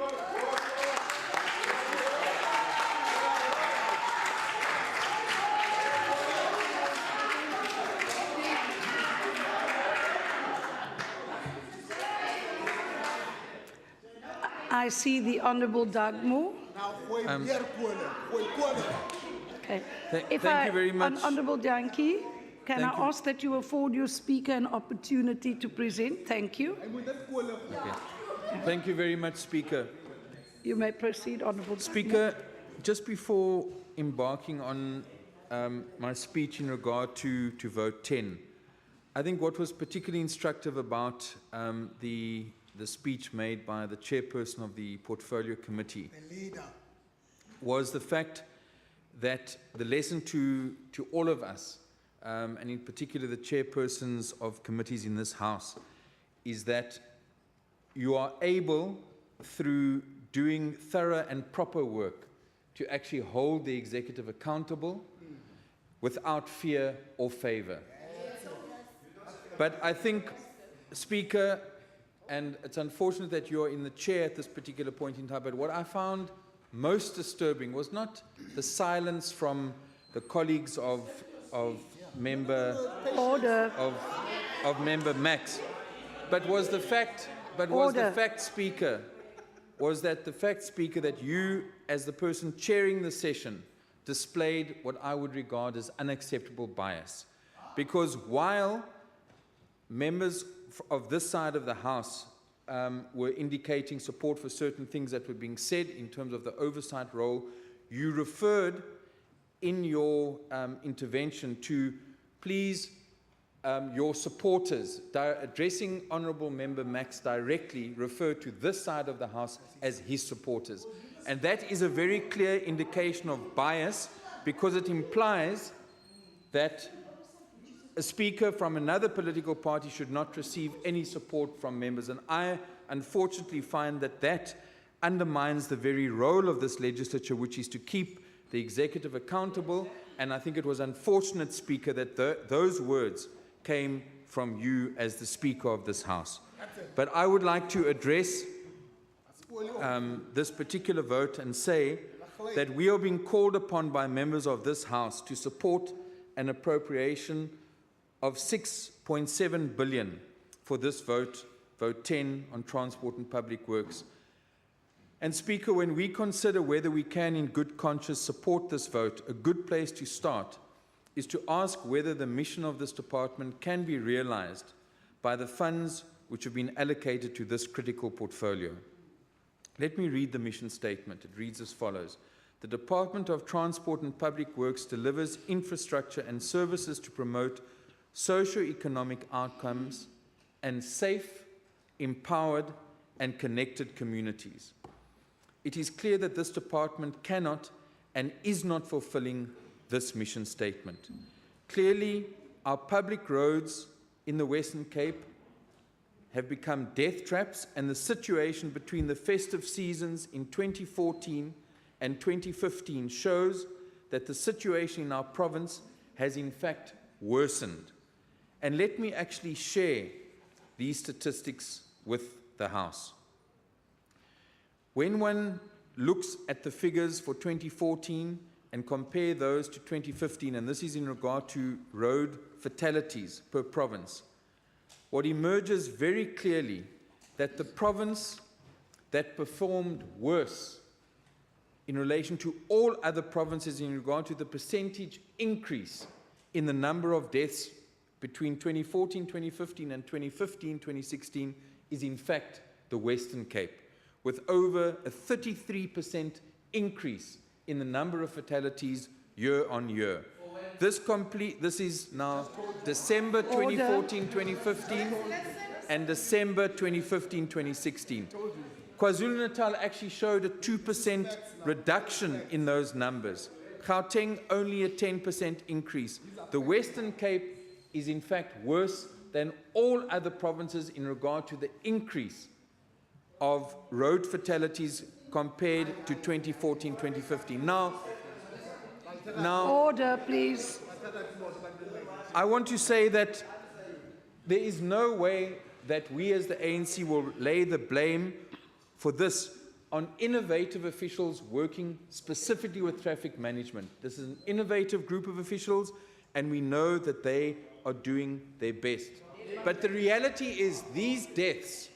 I see the Honourable Doug Moore. Okay. Thank you very much. Honourable Yankee, can Thank I you. ask that you afford your speaker an opportunity to present? Thank you. Thank you very much, Speaker. You may proceed, Honourable Speaker, just before embarking on my speech in regard to vote 10, I think what was particularly instructive about the speech made by the chairperson of the Portfolio Committee was the fact that the lesson to all of us, and in particular the chairpersons of committees in this House, is that you are able, through doing thorough and proper work, to actually hold the executive accountable without fear or favor. But I think, Speaker, and it's unfortunate that you're in the chair at this particular point in time, but what I found most disturbing was not the silence from the colleagues of member Order. of member Max, but was the fact, Speaker, that you, as the person chairing the session, displayed what I would regard as unacceptable bias. Because while members of this side of the House were indicating support for certain things that were being said in terms of the oversight role, you referred in your intervention to please your supporters, addressing Honourable Member Max directly, refer to this side of the House as his supporters. And that is a very clear indication of bias, because it implies that a speaker from another political party should not receive any support from members. And I unfortunately find that that undermines the very role of this legislature, which is to keep the executive accountable. And I think it was unfortunate, Speaker, that those words came from you as the Speaker of this House. But I would like to address this particular vote and say that we are being called upon by members of this House to support an appropriation of 6.7 billion for this vote, vote 10 on transport and public works. And Speaker, when we consider whether we can in good conscience support this vote, a good place to start is to ask whether the mission of this department can be realized by the funds which have been allocated to this critical portfolio. Let me read the mission statement. It reads as follows. The Department of Transport and Public Works delivers infrastructure and services to promote socio-economic outcomes and safe, empowered, and connected communities. It is clear that this department cannot and is not fulfilling this mission statement. Clearly, our public roads in the Western Cape have become death traps, and the situation between the festive seasons in 2014 and 2015 shows that the situation in our province has in fact worsened. And let me actually share these statistics with the House. When one looks at the figures for 2014 and compare those to 2015, and this is in regard to road fatalities per province, what emerges very clearly that the province that performed worse in relation to all other provinces in regard to the percentage increase in the number of deaths between 2014, 2015 and 2015, 2016 is in fact the Western Cape, with over a 33% increase in the number of fatalities year on year. This is now December 2014, 2015 and December 2015, 2016. KwaZulu-Natal actually showed a 2% reduction in those numbers. Gauteng only a 10% increase. The Western Cape is in fact worse than all other provinces in regard to the increase of road fatalities compared to 2014, 2015. Now, Order, please. I want to say that there is no way that we as the ANC will lay the blame for this on innovative officials working specifically with traffic management. This is an innovative group of officials, and we know that they are doing their best. But the reality is these deaths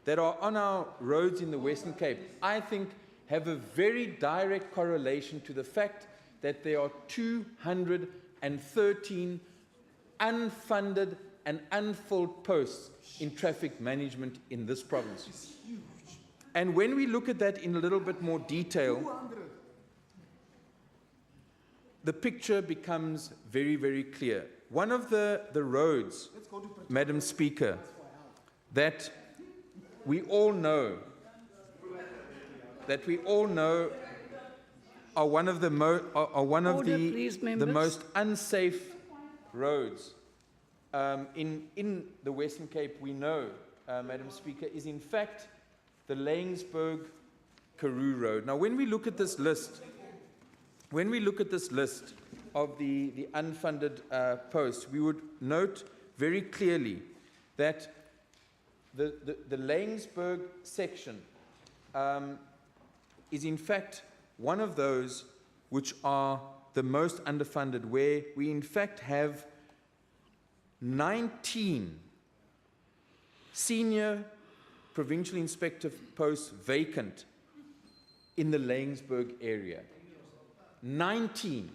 that are on our roads in the Western Cape, I think, have a very direct correlation to the fact that there are 213 unfunded and unfilled posts in traffic management in this province. And when we look at that in a little bit more detail, the picture becomes very, very clear. One of the roads, Madam Speaker, that we all know are one of the most unsafe roads in the Western Cape, we know, Madam Speaker, is in fact the Laingsburg-Karoo Road. Now, when we look at this list, of the unfunded posts, we would note very clearly that the Laingsburg section is in fact one of those which are the most underfunded, where we in fact have 19 senior provincial inspector posts vacant in the Laingsburg area. 19.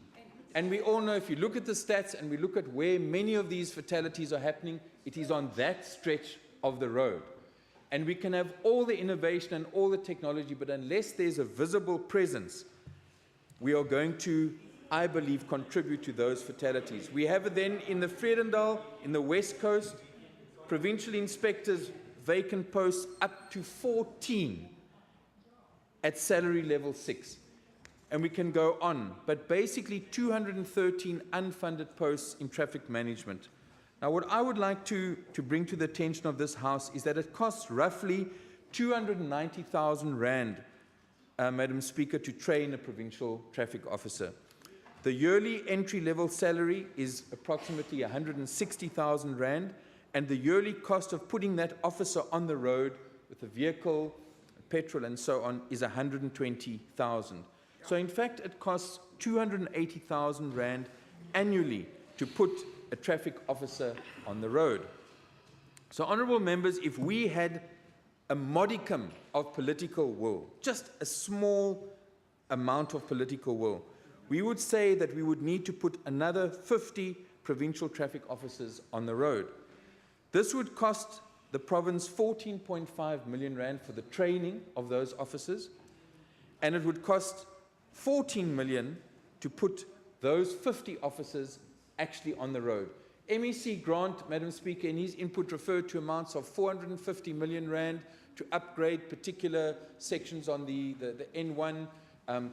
And we all know, if you look at the stats and we look at where many of these fatalities are happening, it is on that stretch of the road. And we can have all the innovation and all the technology, but unless there's a visible presence, we are going to, I believe, contribute to those fatalities. We have then in the Vredendal, in the West Coast, provincial inspectors vacant posts up to 14 at salary level 6. And we can go on, but basically 213 unfunded posts in traffic management. Now, what I would like to bring to the attention of this House is that it costs roughly 290,000 Rand, Madam Speaker, to train a provincial traffic officer. The yearly entry-level salary is approximately 160,000 Rand, and the yearly cost of putting that officer on the road with a vehicle, petrol and so on is 120,000. So in fact, it costs 280,000 Rand annually to put a traffic officer on the road. So, honourable members, if we had a modicum of political will, just a small amount of political will, we would say that we would need to put another 50 provincial traffic officers on the road. This would cost the province 14.5 million Rand for the training of those officers, and it would cost 14 million to put those 50 officers actually on the road. MEC Grant, Madam Speaker, in his input referred to amounts of 450 million Rand to upgrade particular sections on the N1,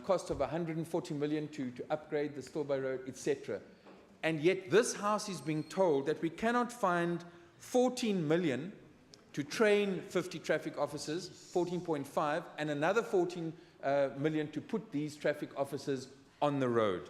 cost of 140 million to upgrade the Stillby Road, etc. And yet this House is being told that we cannot find 14 million to train 50 traffic officers, 14.5, and another 14 million to put these traffic officers on the road.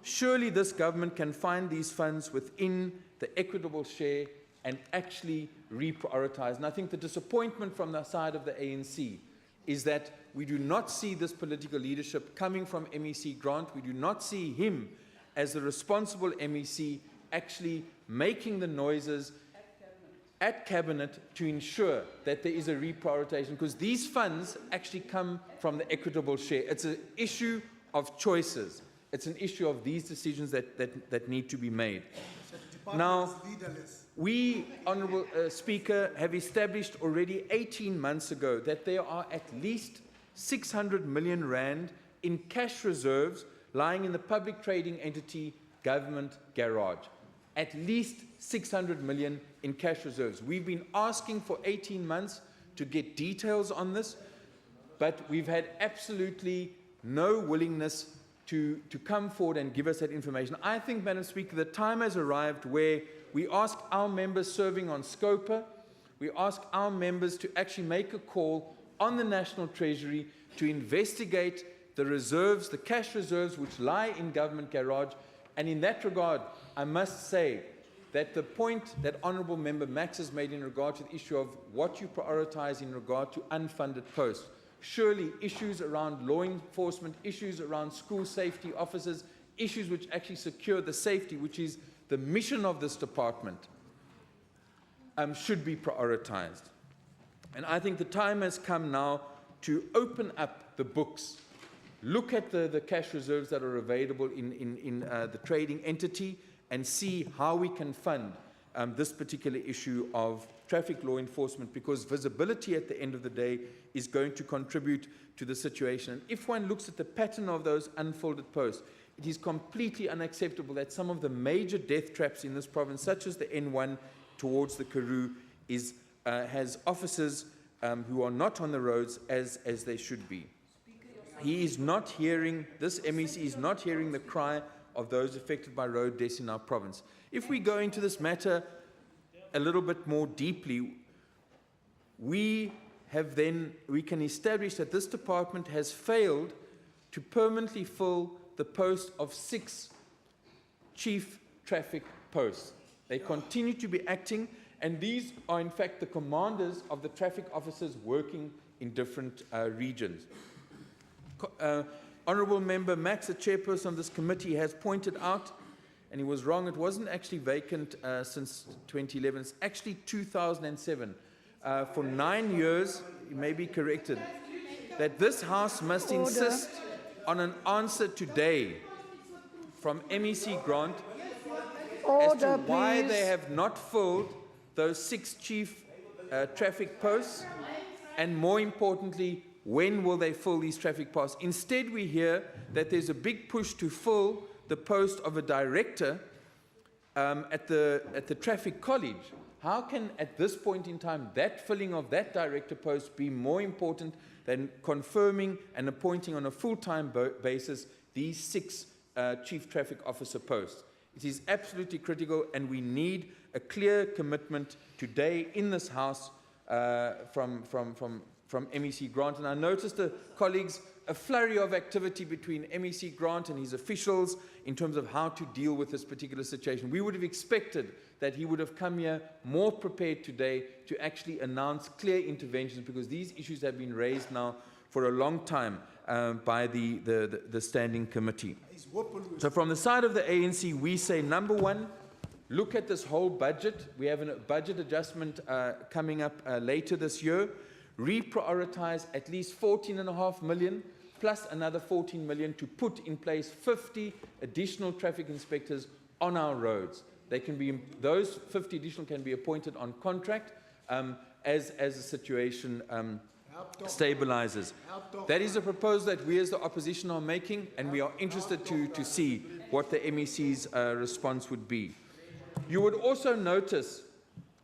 Surely this government can find these funds within the equitable share and actually reprioritise. And I think the disappointment from the side of the ANC is that we do not see this political leadership coming from MEC Grant. We do not see him as the responsible MEC actually making the noises at Cabinet to ensure that there is a reprioritization, because these funds actually come from the equitable share. It's an issue of choices. It's an issue of these decisions that need to be made. Now, we, Honourable Speaker, have established already 18 months ago that there are at least 600 million Rand in cash reserves lying in the public trading entity government garage. At least 600 million in cash reserves. We've been asking for 18 months to get details on this, but we've had absolutely no willingness to come forward and give us that information. I think, Madam Speaker, the time has arrived where we ask our members serving on SCOPA, we ask our members to actually make a call on the National Treasury to investigate the reserves, the cash reserves which lie in government garage. And in that regard, I must say that the point that Honourable Member Max has made in regard to the issue of what you prioritise in regard to unfunded posts, surely issues around law enforcement, issues around school safety officers, issues which actually secure the safety, which is the mission of this department, should be prioritised. And I think the time has come now to open up the books, look at the cash reserves that are available in the trading entity, and see how we can fund this particular issue of traffic law enforcement, because visibility at the end of the day is going to contribute to the situation. And if one looks at the pattern of those unfolded posts, it is completely unacceptable that some of the major death traps in this province, such as the N1 towards the Karoo, has officers who are not on the roads as they should be. He is not hearing, this MEC is not hearing the cry of those affected by road deaths in our province. If we go into this matter a little bit more deeply, we can establish that this department has failed to permanently fill the post of 6 chief traffic posts. They continue to be acting, and these are in fact the commanders of the traffic officers working in different regions. Honourable Member Max, the chairperson of this committee, has pointed out, and he was wrong, it wasn't actually vacant since 2011, it's actually 2007. For 9 years, it may be corrected, that this House must insist on an answer today from MEC Grant as to why they have not filled those 6 chief traffic posts, and more importantly, when will they fill these traffic posts? Instead, we hear that there's a big push to fill the post of a director at the traffic college. How can, at this point in time, that filling of that director post be more important than confirming and appointing on a full-time basis these 6 chief traffic officer posts? It is absolutely critical, and we need a clear commitment today in this House from MEC Grant. And I noticed, colleagues, a flurry of activity between MEC Grant and his officials in terms of how to deal with this particular situation. We would have expected that he would have come here more prepared today to actually announce clear interventions, because these issues have been raised now for a long time by the Standing Committee. So from the side of the ANC, we say, number one, look at this whole budget. We have a budget adjustment coming up later this year. Reprioritize at least 14.5 million plus another 14 million to put in place 50 additional traffic inspectors on our roads. They can be, those 50 additional can be appointed on contract as the situation stabilizes. That is a proposal that we as the opposition are making, and we are interested to see what the MEC's response would be. You would also notice,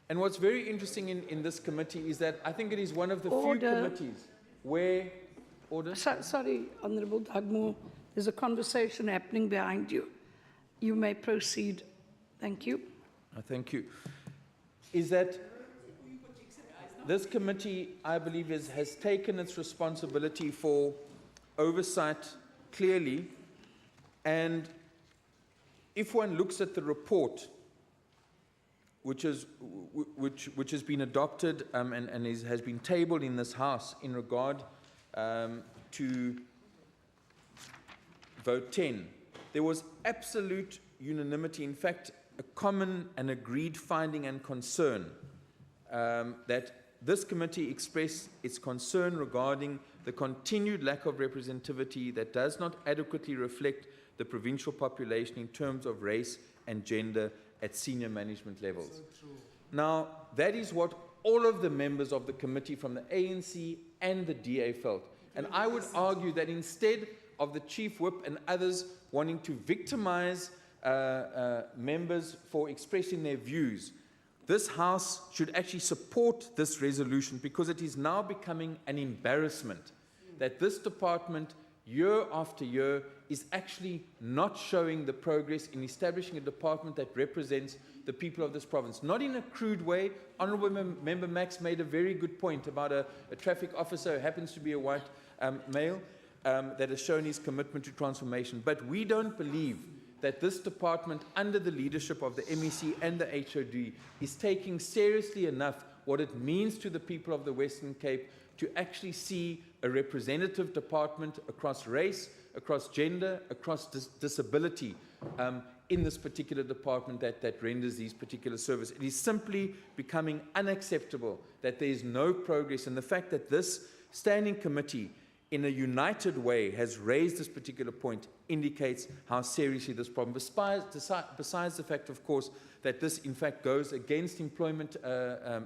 and what's very interesting in this committee is that I think it is one of the few committees where... Order? Sorry, Honourable Dagmo, there's a conversation happening behind you. You may proceed. Thank you. Thank you. Is that this committee, I believe, has taken its responsibility for oversight clearly, and if one looks at the report, which has been adopted and has been tabled in this House in regard to vote 10, there was absolute unanimity, in fact, a common and agreed finding and concern that this committee expressed its concern regarding the continued lack of representativity that does not adequately reflect the provincial population in terms of race and gender at senior management levels. Now, that is what all of the members of the committee from the ANC and the DA felt. And I would argue that instead of the Chief Whip and others wanting to victimize members for expressing their views, this House should actually support this resolution, because it is now becoming an embarrassment that this department, year after year, is actually not showing the progress in establishing a department that represents the people of this province. Not in a crude way. Honourable Member Max made a very good point about a traffic officer who happens to be a white male that has shown his commitment to transformation. But we don't believe that this department, under the leadership of the MEC and the HOD, is taking seriously enough what it means to the people of the Western Cape to actually see a representative department across race, across gender, across disability in this particular department that renders these particular services. It is simply becoming unacceptable that there is no progress, and the fact that this standing committee in a united way has raised this particular point indicates how seriously this problem, besides the fact, of course, that this in fact goes against employment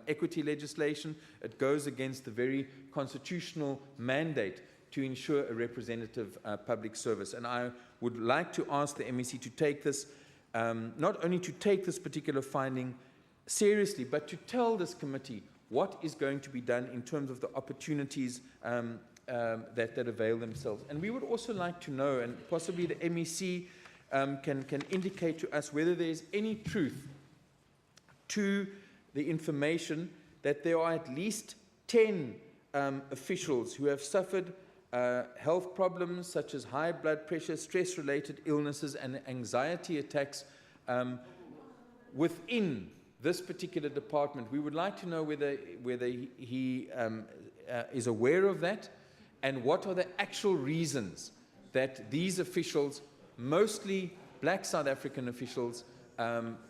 equity legislation. It goes against the very constitutional mandate to ensure a representative public service. And I would like to ask the MEC to take this, not only to take this particular finding seriously, but to tell this committee what is going to be done in terms of the opportunities that avail themselves. And we would also like to know, and possibly the MEC can indicate to us whether there is any truth to the information that there are at least 10 officials who have suffered health problems such as high blood pressure, stress-related illnesses, and anxiety attacks within this particular department. We would like to know whether he is aware of that, and what are the actual reasons that these officials, mostly black South African officials,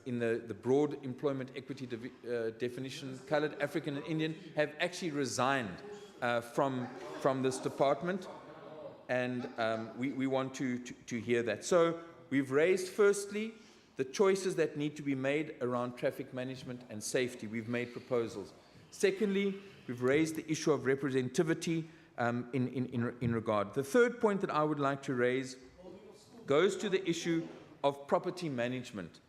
in the broad employment equity definition, coloured, African and Indian, have actually resigned from this department, and we want to hear that. So we've raised, firstly, the choices that need to be made around traffic management and safety. We've made proposals. Secondly, we've raised the issue of representativity in regard. The third point that I would like to raise goes to the issue of property management.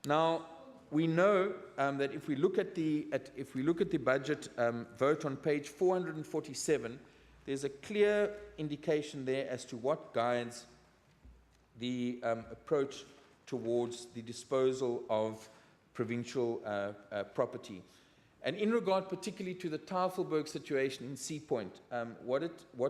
Now, we know that if we look at the budget vote on page 447, there's a clear indication there as to what guides the approach towards the disposal of provincial property. And in regard particularly to the Tafelberg situation in Sea Point, what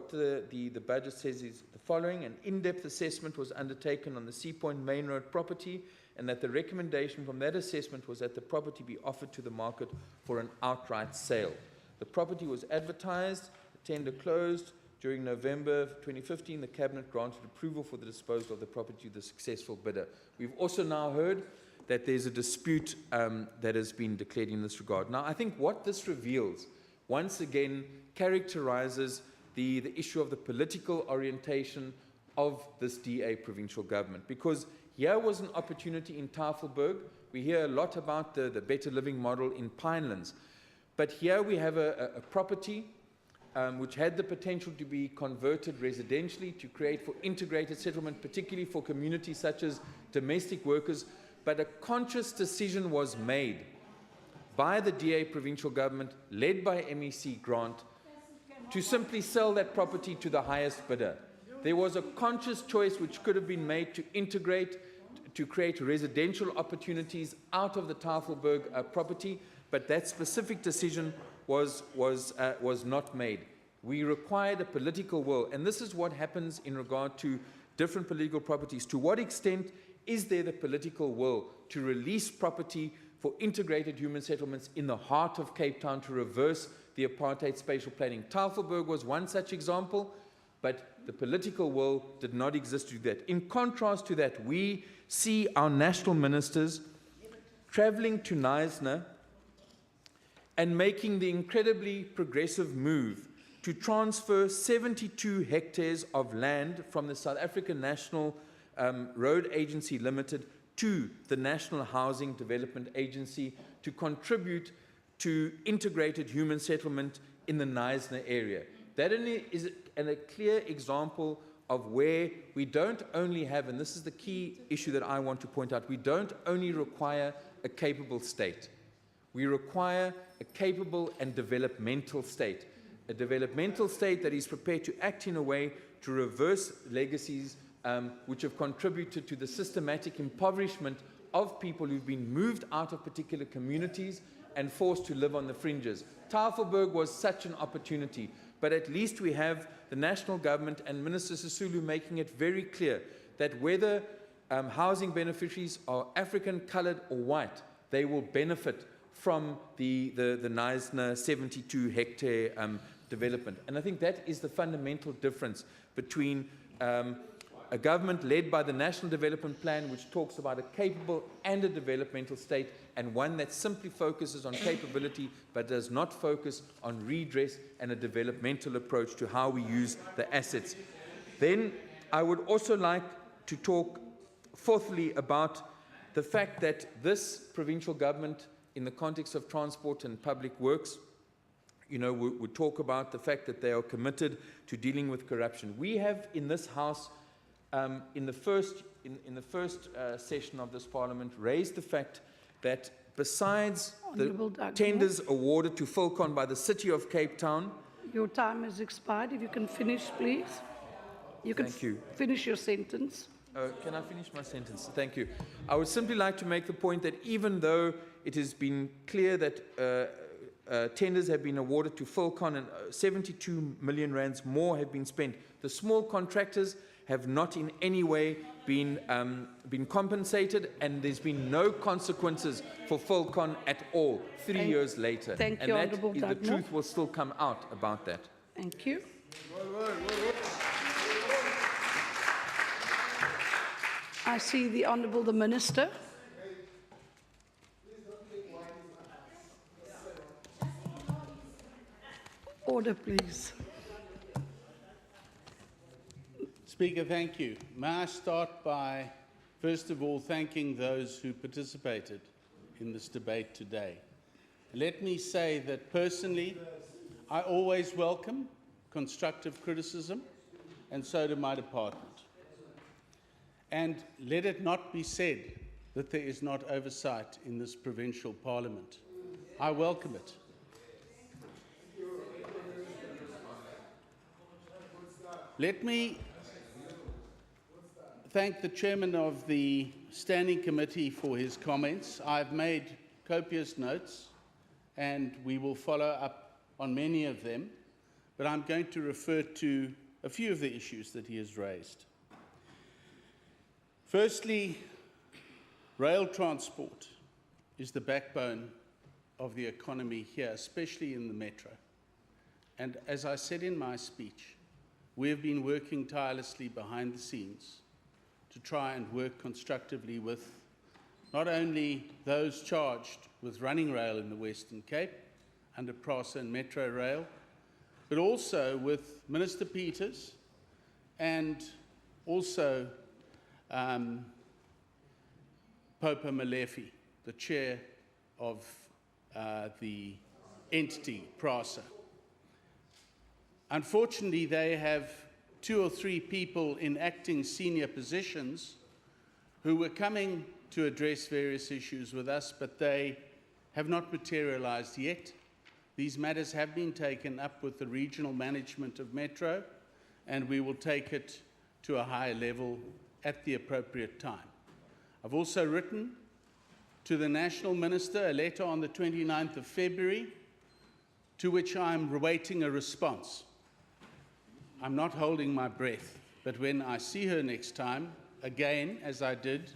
the budget says is the following: an in-depth assessment was undertaken on the Sea Point Main Road property, and that the recommendation from that assessment was that the property be offered to the market for an outright sale. The property was advertised, the tender closed. During November 2015, the Cabinet granted approval for the disposal of the property to the successful bidder. We've also now heard that there's a dispute that has been declared in this regard. Now, I think what this reveals, once again, characterizes the issue of the political orientation of this DA provincial government. Because here was an opportunity in Tafelberg. We hear a lot about the better living model in Pinelands. But here we have a property which had the potential to be converted residentially, to create for integrated settlement, particularly for communities such as domestic workers. But a conscious decision was made by the DA provincial government, led by MEC Grant, to simply sell that property to the highest bidder. There was a conscious choice which could have been made to integrate, to create residential opportunities out of the Tafelberg property, but that specific decision was not made. We required a political will, and this is what happens in regard to different political properties. To what extent is there the political will to release property for integrated human settlements in the heart of Cape Town to reverse the apartheid spatial planning? Tafelberg was one such example, but the political will did not exist to do that. In contrast to that, we see our national ministers traveling to Knysna and making the incredibly progressive move to transfer 72 hectares of land from the South African National Road Agency Limited to the National Housing Development Agency to contribute to integrated human settlement in the Knysna area. That is a clear example of where we don't only have, and this is the key issue that I want to point out, we don't only require a capable state. We require a capable and developmental state. A developmental state that is prepared to act in a way to reverse legacies which have contributed to the systematic impoverishment of people who've been moved out of particular communities and forced to live on the fringes. Tafelberg was such an opportunity, but at least we have the national government and Minister Sisulu making it very clear that whether housing beneficiaries are African, coloured or white, they will benefit from the Knysna 72-hectare development. And I think that is the fundamental difference between a government led by the National Development Plan, which talks about a capable and a developmental state, and one that simply focuses on capability but does not focus on redress and a developmental approach to how we use the assets. Then I would also like to talk fourthly about the fact that this provincial government, in the context of transport and public works, would talk about the fact that they are committed to dealing with corruption. We have in this House, in the first session of this Parliament, raised the fact that besides the tenders awarded to Fulcon by the City of Cape Town. Your time has expired. If you can finish, please. You can finish your sentence. Can I finish my sentence? Thank you. I would simply like to make the point that even though it has been clear that tenders have been awarded to Fulcon and 72 million rands more have been spent, the small contractors have not in any way been compensated, and there's been no consequences for Fulcon at all 3 years later. Thank you, Honourable the truth will still come out about that. Thank you. I see the Honourable the Minister. Order, please. Speaker, thank you. May I start by, first of all, thanking those who participated in this debate today. Let me say that personally, I always welcome constructive criticism, and so do my department. And let it not be said that there is not oversight in this provincial parliament. I welcome it. thank the chairman of the Standing Committee for his comments. I've made copious notes and we will follow up on many of them, but I'm going to refer to a few of the issues that he has raised. Firstly, rail transport is the backbone of the economy here, especially in the metro. And as I said in my speech, we have been working tirelessly behind the scenes to try and work constructively with not only those charged with running rail in the Western Cape under PRASA and Metro Rail, but also with Minister Peters and also Popa Malefi, the chair of the entity, PRASA. Unfortunately, they have 2 or 3 people in acting senior positions who were coming to address various issues with us, but they have not materialized yet. These matters have been taken up with the regional management of Metro, and we will take it to a higher level at the appropriate time. I've also written to the National Minister a letter on the 29th of February, to which I'm awaiting a response. I'm not holding my breath, but when I see her next time, again, as I did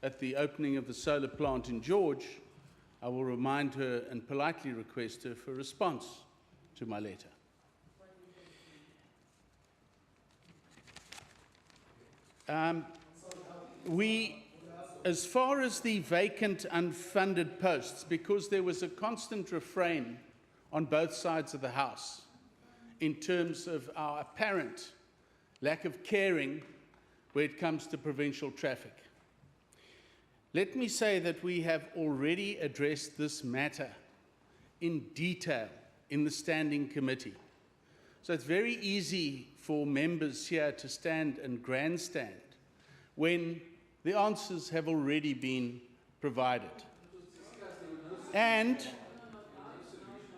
at the opening of the solar plant in George, I will remind her and politely request her for a response to my letter. As far as the vacant unfunded posts, because there was a constant refrain on both sides of the House in terms of our apparent lack of caring when it comes to provincial traffic. Let me say that we have already addressed this matter in detail in the Standing Committee. So it's very easy for members here to stand and grandstand when the answers have already been provided. And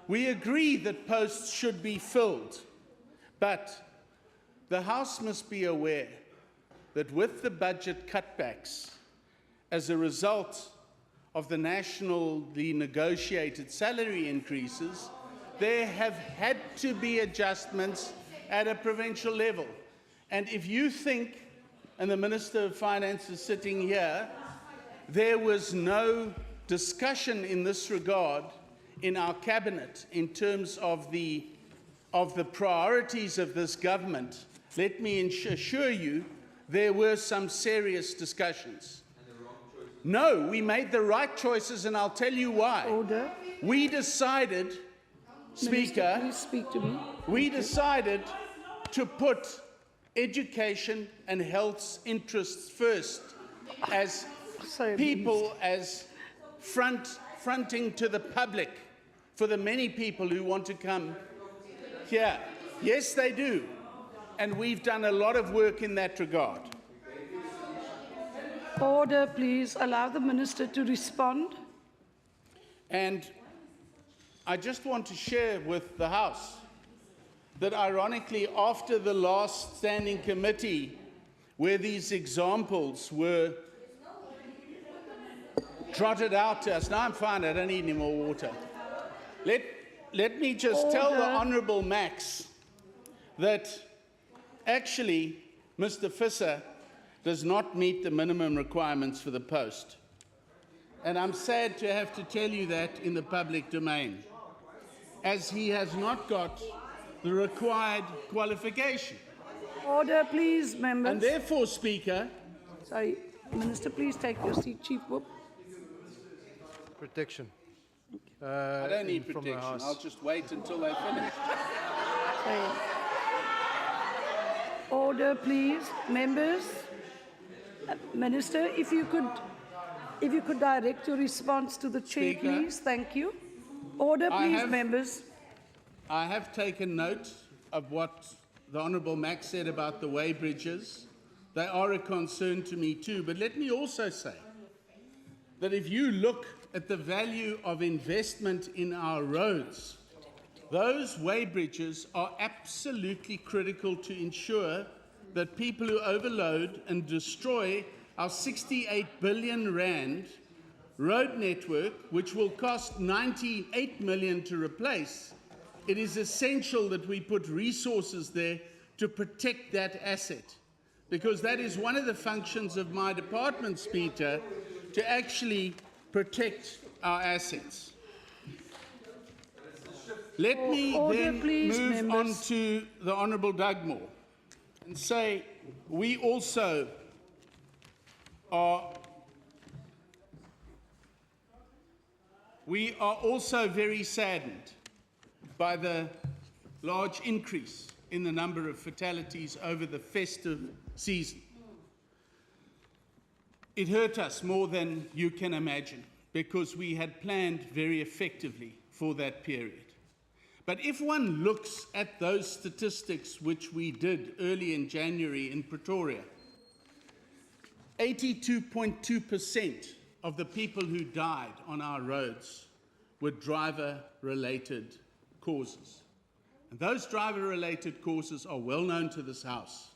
we agree that posts should be filled, but the House must be aware that with the budget cutbacks as a result of the nationally negotiated salary increases, there have had to be adjustments at a provincial level. And if you think, and the Minister of Finance is sitting here, there was no discussion in this regard in our cabinet in terms of the priorities of this government, let me assure you there were some serious discussions. No, we made the right choices, and I'll tell you why. Order. We decided, Speaker, Minister, please speak to me. we decided to put education and health's interests first as Sorry, people, as fronting to the public for the many people who want to come here. Yes, they do. And we've done a lot of work in that regard. Order, please. Allow the Minister to respond. And I just want to share with the House that ironically, after the last Standing Committee, where these examples were trotted out to us, now I'm fine, I don't need any more water. Let me just tell the Honourable Max that actually Mr. Visser does not meet the minimum requirements for the post. And I'm sad to have to tell you that in the public domain, as he has not got the required qualification. Order, please, members. And therefore, Speaker, Sorry, Minister, please take your seat. Chief Whip. Protection. I don't need from the protection. House. I'll just wait until they're finished. Sorry. Order, please, members. Minister, if you could direct your response to the chair, Speaker. please. Thank you. Order, please, members. I have taken note of what the Honourable Max said about the weighbridges. They are a concern to me too. But let me also say that if you look at the value of investment in our roads, those weighbridges are absolutely critical to ensure that people who overload and destroy our 68 billion rand road network, which will cost 98 million to replace, it is essential that we put resources there to protect that asset. Because that is one of the functions of my department, Speaker, to actually protect our assets. Let me Order, then please, move on members. to the Honourable Dugmore and say we also are very saddened by the large increase in the number of fatalities over the festive season. It hurt us more than you can imagine because we had planned very effectively for that period. But if one looks at those statistics which we did early in January in Pretoria, 82.2% of the people who died on our roads were driver-related causes. And those driver-related causes are well known to this House.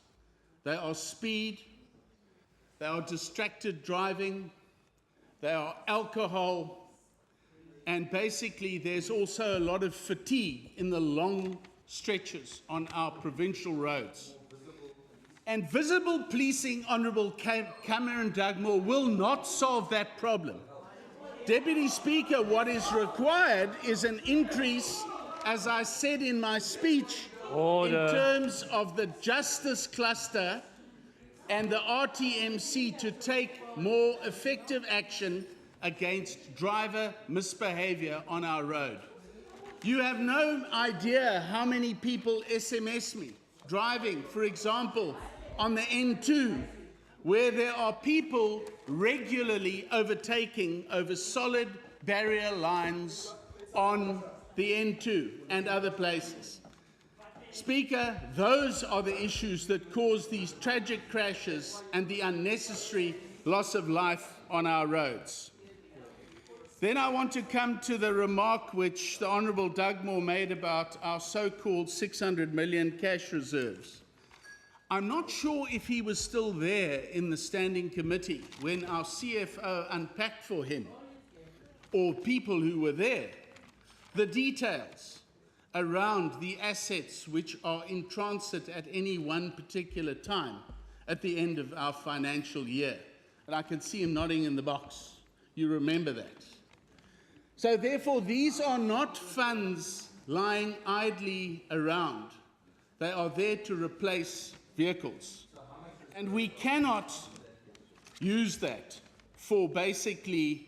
They are speed, they are distracted driving, they are alcohol, and basically there's also a lot of fatigue in the long stretches on our provincial roads. And visible policing, Honourable Cameron Dugmore, will not solve that problem. Deputy Speaker, what is required is an increase, as I said in my speech, Order. in terms of the justice cluster and the RTMC to take more effective action against driver misbehaviour on our road. You have no idea how many people SMS me driving, for example, on the N2, where there are people regularly overtaking over solid barrier lines on the N2 and other places. Speaker, those are the issues that cause these tragic crashes and the unnecessary loss of life on our roads. Then I want to come to the remark which the Honourable Dugmore made about our so-called 600 million cash reserves. I'm not sure if he was still there in the standing committee when our CFO unpacked for him, or people who were there, the details around the assets which are in transit at any one particular time at the end of our financial year. And I can see him nodding in the box. You remember that. So therefore, these are not funds lying idly around. They are there to replace vehicles. And we cannot use that for basically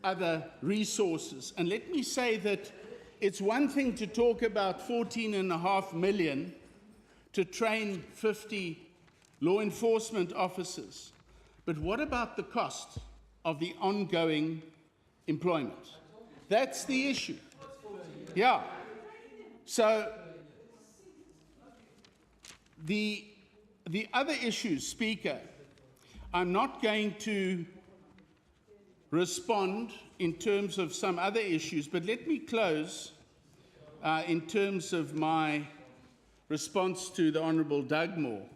other resources. And let me say that it's one thing to talk about 14.5 million to train 50 law enforcement officers. But what about the cost of the ongoing employment? That's the issue. Yeah. So the other issues, Speaker, I'm not going to respond in terms of some other issues, but let me close in terms of my response to the Honourable Dugmore,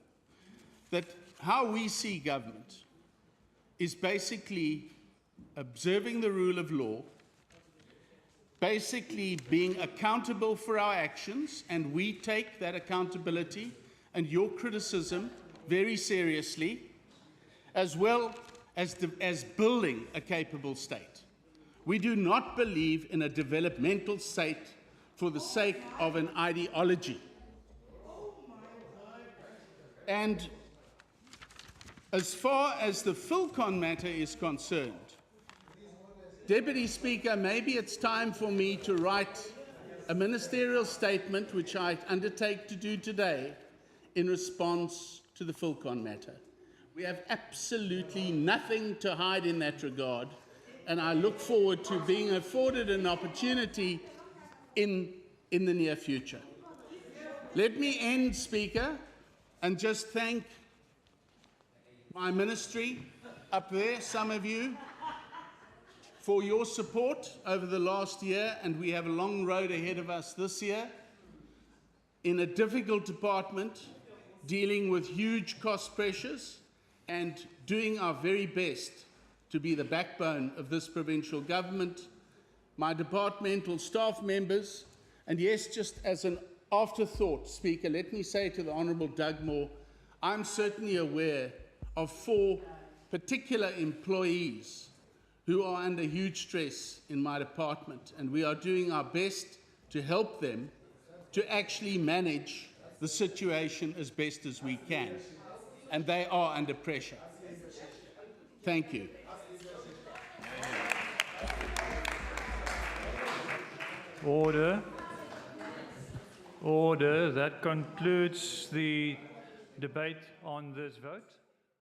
that how we see government is basically observing the rule of law, basically being accountable for our actions, and we take that accountability and your criticism very seriously, as well as building a capable state. We do not believe in a developmental state for the sake of an ideology. And as far as the Philcon matter is concerned, Deputy Speaker, maybe it's time for me to write a ministerial statement, which I undertake to do today, in response to the Philcon matter. We have absolutely nothing to hide in that regard, and I look forward to being afforded an opportunity in the near future. Let me end, Speaker, and just thank my ministry up there, some of you, for your support over the last year, and we have a long road ahead of us this year in a difficult department, dealing with huge cost pressures and doing our very best to be the backbone of this provincial government, my departmental staff members, and yes, just as an afterthought, Speaker, let me say to the Honourable Doug Moore, I'm certainly aware of 4 particular employees who are under huge stress in my department, and we are doing our best to help them to actually manage the situation as best as we can. And they are under pressure. Thank you. Order. Order. That concludes the debate on this vote.